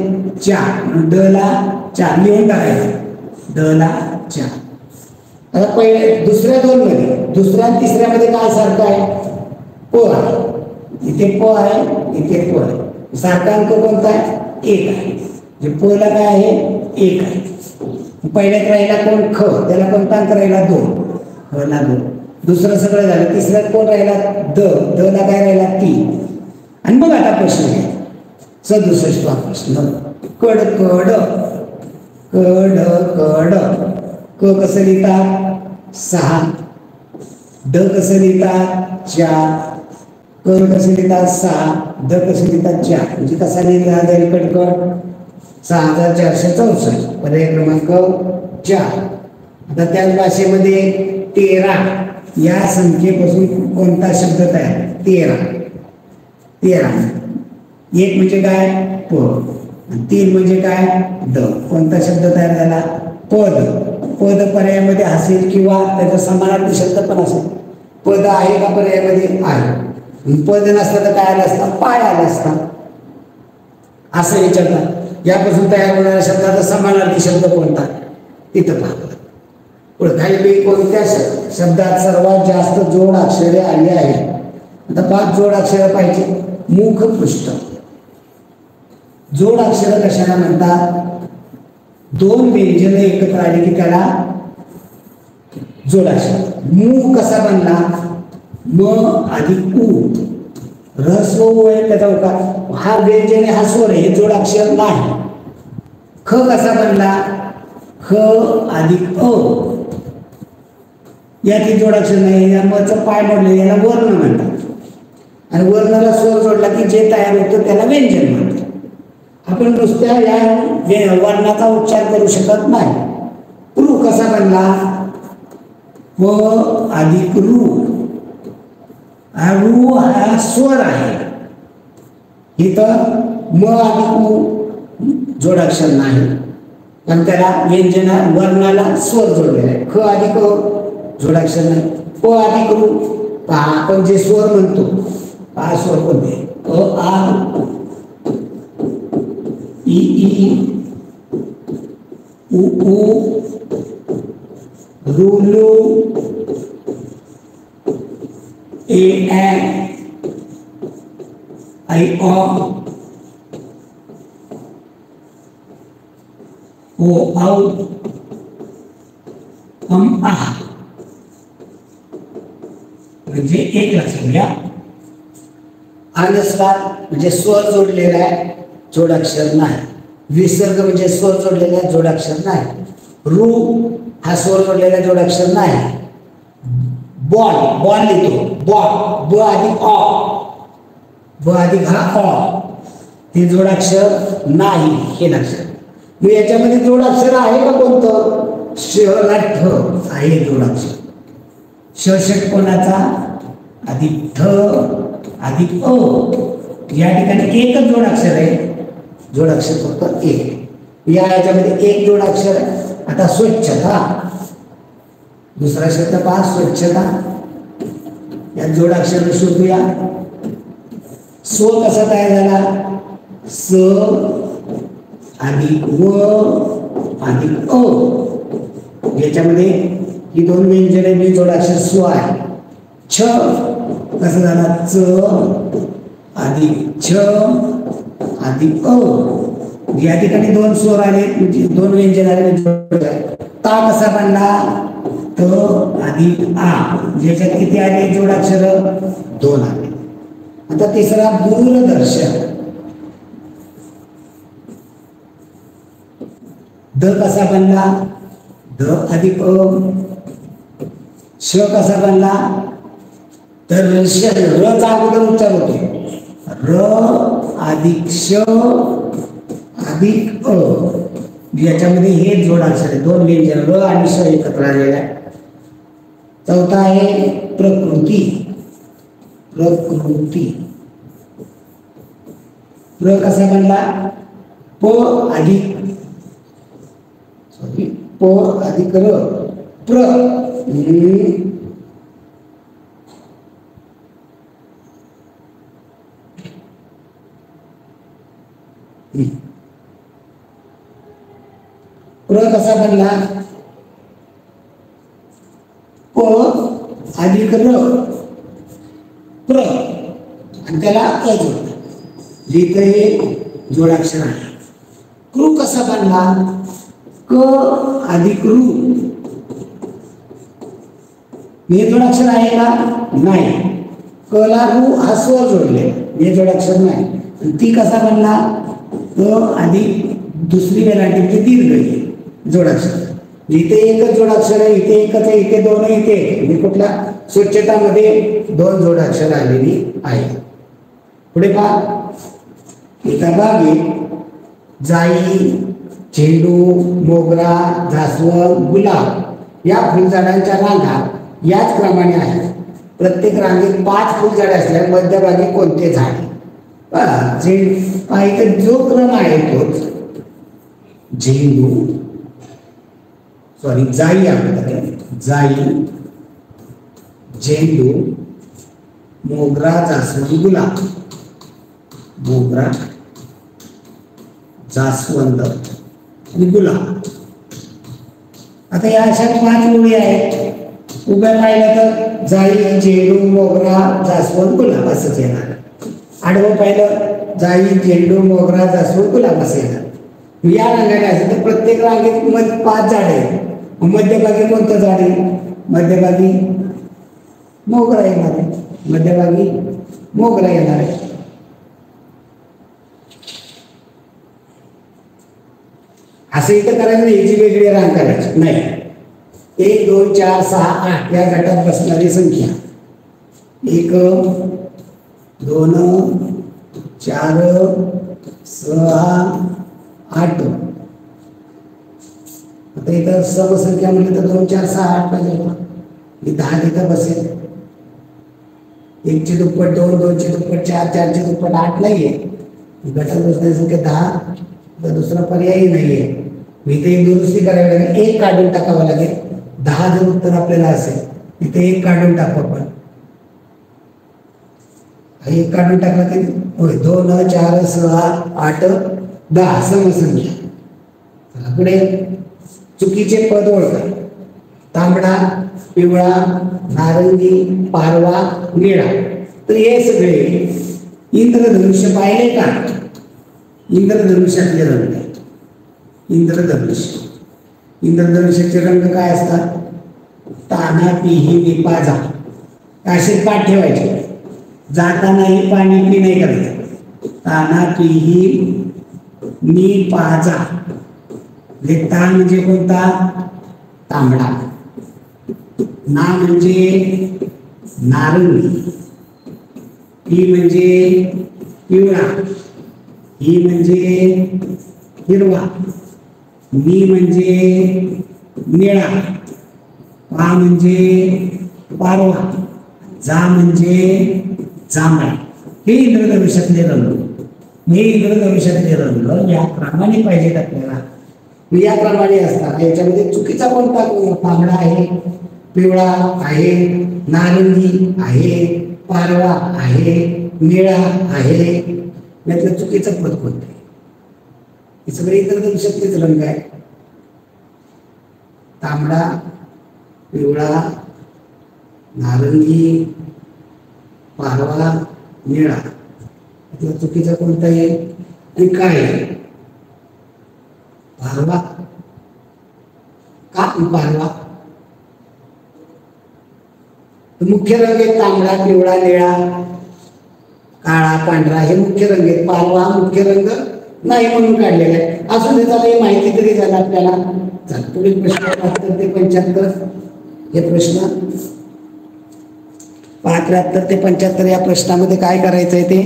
4. ड ला 4 लिहून टाकायचं, ड ला 4. आता पहिले दुसऱ्या 2 मध्ये, दुसऱ्या आणि तिसऱ्या मध्ये काय सारखं आहे? प आहे. इथे प आहे, इथे प आहे. सारखा अंक कोणता आहे? 1 आहे. म्हणजे प ला काय आहे? 1 आहे. पहिल्यात राहिला कोण? ख. त्याला कोणता अंक राहिला? 2. ख ला 2. दुसरं सगळं झालं. तिसऱ्यात कोण राहिला? द. द ला काय राहिला? 3. आणि मग आता प्रश्न घ्या. 67वा प्रश्न. कड, कड, कड, कड. क कसं लिहितात? 6. ड कसं लिहितात? 4. क कसं लिहितात? 6. द कसं लिहितात? 4. म्हणजे कसा लिहिला जाईल कडकड? 6464. पर्याय क्रमांक 4. आता त्याच भाषेमध्ये 13 या संख्येपासून कोणता शब्द तयार? 13. 13 एक म्हणजे काय प, आणि 3 म्हणजे काय द. कोणता शब्द तयार झाला पद. पद पर्यायामध्ये असेल किंवा त्याचा समानार्थी शब्द पण असेल. पद आहे का पर्यायामध्ये आहे. पद नसतं तर काय आलं असतं पाय आलं असतं असं विचारतात. यापासून तयार होणाऱ्या शब्दाचा समानार्थी शब्द कोणता इथं पाहतात. पुढे खालीपैकी कोणत्या शब्दात सर्वात जास्त जोड अक्षरे आली आहेत. आता 5 जोड अक्षरं पाहिजे. मुख पृष्ठ. जोड अक्षर कशाला म्हणतात. 2 व्यंजन एकत्र आली की त्याला जोड अक्षर. मू कसा बनला म अधिक उ रस्व उ आहे त्याचा उकार. हा व्यंजन हा स्वर हे जोड अक्षर नाही. ख कसा बनला ख अधिक अ यात जोड अक्षर नाही. या मचं पाय मोडले याला वर्ण म्हणतात. आणि वर्णाला स्वर जोडला की जे तयार होतं त्याला व्यंजन म्हणतात. आपण नुसत्या या वर्णाचा उच्चार करू शकत नाही. रू कसा बनला व अधिक रू. रू हा स्वर आहे. इथं म अधिक उ जोडाक्षर नाही पण त्याला व्यंजना वर्णाला स्वर जोडलेला आहे. ख अधिक जोडाक्षर नाही. प अधिक रू पहा आपण जे स्वर म्हणतो पहा स्वर कोणते अ आ ई ई उ ऊ रू लू ए ऐ ओ औ आ म्हणजे एक लक्षात घ्या. अनुस्वार म्हणजे स्वर जोडलेला आहे जोडाक्षर नाही. विसर्ग म्हणजे स्वर जोडलेला आहे जोडाक्षर नाही. रू हा स्वर जोडलेला जोडाक्षर नाही. बॉल बॉल लिहितो बॉल ब अधिक अ ब अधिक हा अ हे जोडाक्षर नाही हे लक्षात. मग याच्यामध्ये जोडाक्षर आहे का कोणतं श ला ठ आहे जोडाक्षर. श षटकोनाचा अधिक ठ अधिक अ या ठिकाणी एकच जोडाक्षर आहे. जोडाक्षर फक्त एक. याच्यामध्ये एक जोडाक्षर आहे. आता स्वच्छता दुसरा शब्द पहा स्वच्छता. या जोडाक्षर शोधूया. स्व कसा तयार झाला स अधिक व अधिक अ. याच्यामध्ये ही 2 व्यंजने मी जोडाक्षर स्व आहे. छ कसा झाला च अधिक छ अधिक अ. या ठिकाणी 2 स्वर आले म्हणजे 2 व्यंजन आले. ता कसा बनला त अधिक आ. ज्याच्यात किती आले जोडाक्षर 2 आले. आता तिसरा दूरदर्शन. द कसा बनला द अधिक अ. श कसा बनला तर रचा अगोदर उच्चार होतो र अधिक श अधिक अ. याच्यामध्ये हे जोडाक्षर आहे 2 व्यंजन र आणि श एकत्र आलेले आहे. चौथा आहे प्रकृती. प्रकृती प्र कसा बनला प अधिक प अधिक र प्र. प्र कसा बनला प अधिक र प्र आणि त्याला अ जोडला. जिथे हे जोडाक्षर आहे. कृ कसा बनला क अधिक रू. हे जोडाक्षर आहे का नाही. क ला रू हा स्वर जोडले हे जोडाक्षर नाही. ती कसा बनला क अधिक दुसरी वेलांटी दीर्घ जोडाक्षर. इथे एकच जोडाक्षर आहे इथे एकच आहे इथे 2 आहे इथे एक. कुठल्या स्वच्छतामध्ये 2 जोडाक्षर आलेली आहे. पुढे पहा एका बागेत जाई झेंडू मोगरा जास्वंद गुलाब या फुलझाडांच्या रांगा याच क्रमाने आहेत. प्रत्येक रांगेत 5 फुलझाडे असल्यास मध्यभागी कोणते झाड जे पाहिजे जो क्रम आहे तोच झेंडू सॉरी जाई आहे जाई झेंडू मोगरा जास्वंद गुलाब मोगरा जास्वंद आणि गुलाब. आता या अशा 5 ओळी आहेत. उभ्या पाहिलं तर जाई झेंडू मोगरा जास्वंद गुलाब असंच येणार. आडवं पाहिलं जाई झेंडू मोगरा जास्वंद गुलाब असं येणार. या रंगाने असेल तर प्रत्येक रांगेत 5 झाडे आहेत. मध्यभागी कोणतं झाड आहे? मध्यभागी मोगरा येणार आहे. मध्यभागी मोगरा येणार आहे. असं इथं करायचं नाही. याची वेगळी रांग करायची नाही. 1 2 4 6 8 या गटात बसणारी संख्या 1 2 4 6 8. आता इथं समसंख्या म्हटली तर 2 4 6 8 पाहिजे. 10 तिथं बसेल. 1 ची दुप्पट 2 2 ची दुप्पट 4 4 ची दुप्पट 8 नाहीये. गटात बसणारी संख्या 10. तर दुसरा पर्यायही नाहीये. इथे एक दुरुस्ती करावी लागेल. 1 काढून टाकावं लागेल. 10 जर उत्तर आपल्याला असेल इथे 1 काढून टाकू आपण. 1 काढून टाकला की होय 2 4 6 8 10 समसंख्या. चला पुढे चुकीचे पद ओळखा. तांबडा पिवळा नारंगी पारवा निळा. तर हे सगळे इंद्रधनुष्य पाहिले का? इंद्रधनुष्यातले रंग. इंद्रधनुष्य इंद्रधनुष्याचे रंग काय असतात? ताना पिही निपाजा. असे पाठ ठेवायचे. जातानाही पाणी पी नाही करायचं. ताना पिही निपाजा. ता म्हणजे कोणता? तांबडा. ना म्हणजे नारंगी. पी म्हणजे पिवळा. ही म्हणजे हिरवा. मी म्हणजे निळा. पा म्हणजे पारवा. जा म्हणजे जांभळा. हे इंद्रधनुष्यातले रंग. हे इंद्रधनुष्यातले रंग या क्रमाने पाहिजेत आपल्याला. या क्रमाने असतात. याच्यामध्ये चुकीचा कोणता? तांबडा आहे पिवळा आहे नारंगी आहे पारवा आहे निळा आहे. यातलं चुकीचं पद कोणतं? हे सगळे इंद्रधनुष्यातलेच रंग आहे. तांबडा पिवळा नारंगी पारवा निळा. यातलं चुकीचं कोणतं आहे? आणि काय आहे? पारवा का? पारवा मुख्य रंग आहेत. तांबडा पिवळा निळा काळा पांढरा हे मुख्य रंग आहेत. पारवा मुख्य रंग नाही म्हणून काढलेला आहे. असून त्याचा माहिती तरी झाला आपल्याला. पुढील प्रश्न 73 ते 75. हे प्रश्न 73 ते 75 या प्रश्नामध्ये काय करायचंय ते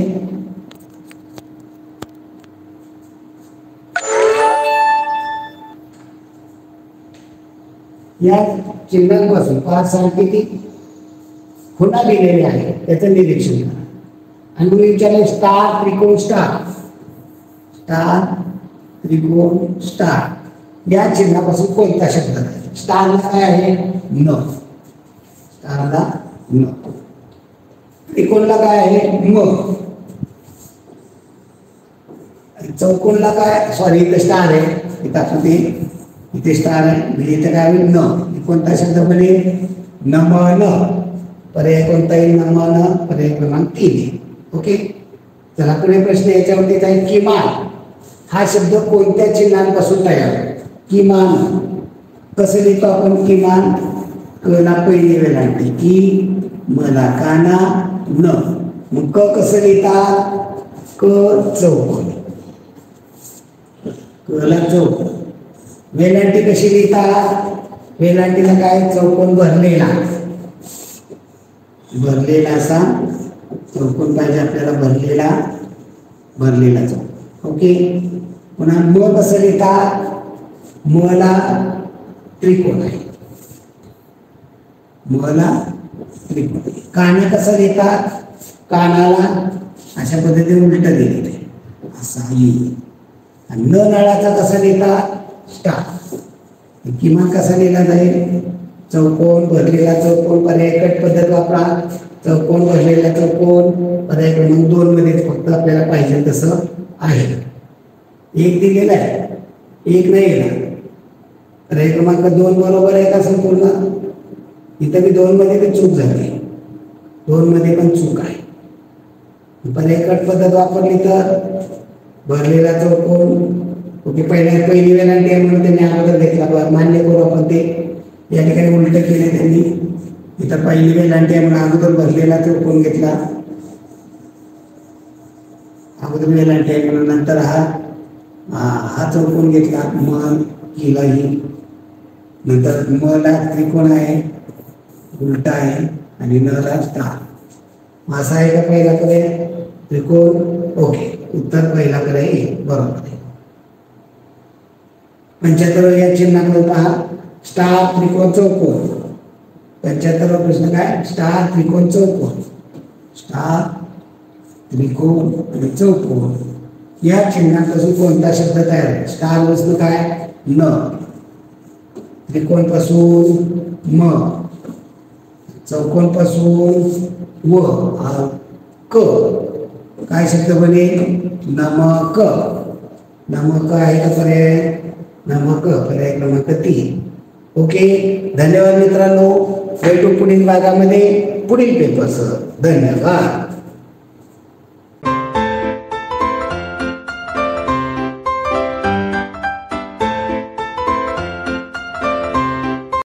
या चिन्हांपासून 5 सांकेतिक खुणा दिलेले आहे त्याचं निरीक्षण करा. आणि मी विचारले स्टार त्रिकोण स्टार स्टार त्रिकोण स्टार या चिन्हापासून कोणता शब्द आहे? स्टारला काय आहे? न. स्टारला न. त्रिकोणला काय आहे? म. चौकोनला काय? सॉरी इथे स्टार आहे. इथे स्टार आहे. इथे काय होईल? न. कोणता शब्द बनेल? नमन. पर्याय कोणता येईल? नमन. पर्याय क्रमांक 3. ओके. चला पुढे प्रश्न याच्यावरती जाईल. किमान हा शब्द कोणत्या चिन्हांपासून तयार? किमान कसं लिहितो आपण? किमान कला पहिली वेलांटी की मला काना न. मग क कसं लिहितात? क चौकोन. कला चौकोन. वेलांटी कशी लिहितात? वेलांटीला काय? चौकोन भरलेला. भरलेला असा चौकोन पाहिजे आपल्याला. भरलेला चौकोन. ओके. पुन्हा म कसं लिहितात? मला त्रिकोण आहे. मला त्रिकोण. काना कसं लिहितात? कानाला अशा पद्धतीने उलट दिलेलं आहे असा येईल. आणि न नळाचा कसा लिहिता स्टार, किमान कसा लिहिला जाईल चौकोन भरलेला चौकोन पर्याय कट पद्धत वापरा. चौकोन भरलेला चौकोन पर्याय क्रमांक 2 मध्येच फक्त आपल्याला पाहिजे तसं आहे. एक दिलेला आहे, एक नाही गेला. पर्याय क्रमांक 2 बरोबर आहे का संपूर्ण? इथं मी 2 मध्ये पण चूक झाली, 2 मध्ये पण चूक आहे. पर्याय कट पद्धत वापरली तर भरलेला चौकोन ओके पहिली वेलांटी आहे म्हणून त्यांनी अगोदर घेतला, मान्य करू आपण. ते या ठिकाणी उलट केले त्यांनी. इथं पहिली वेलांटी आहे म्हणून अगोदर भरलेला चौकोन घेतला, अगोदर वेलांटी आहे म्हणून नंतर हा चौकोन घेतला. मग केलाही नंतर मला त्रिकोण आहे उलटा आहे आणि नला स्टार असा आहे का पहिला पर्याय त्रिकोण? ओके, उत्तर पहिला पर्याय बरोबर आहे. 75 या चिन्हाकडे पहा, स्टार त्रिकोण चौकोन. 75 प्रश्न काय? स्टार त्रिकोण चौकोन, स्टार त्रिकोण आणि चौकोन या चिन्हापासून कोणता शब्द तयार आहे? स्टार पासून काय? न, त्रिकोण पासून म, चौकोन पासून व, क. काय शब्द बनेल? नमक. नमक आहे का पर्याय? नमक पर्याय क्रमांक 3. ओके, धन्यवाद मित्रांनो. भेटू पुढील भागामध्ये पुढील पेपरसह. धन्यवाद.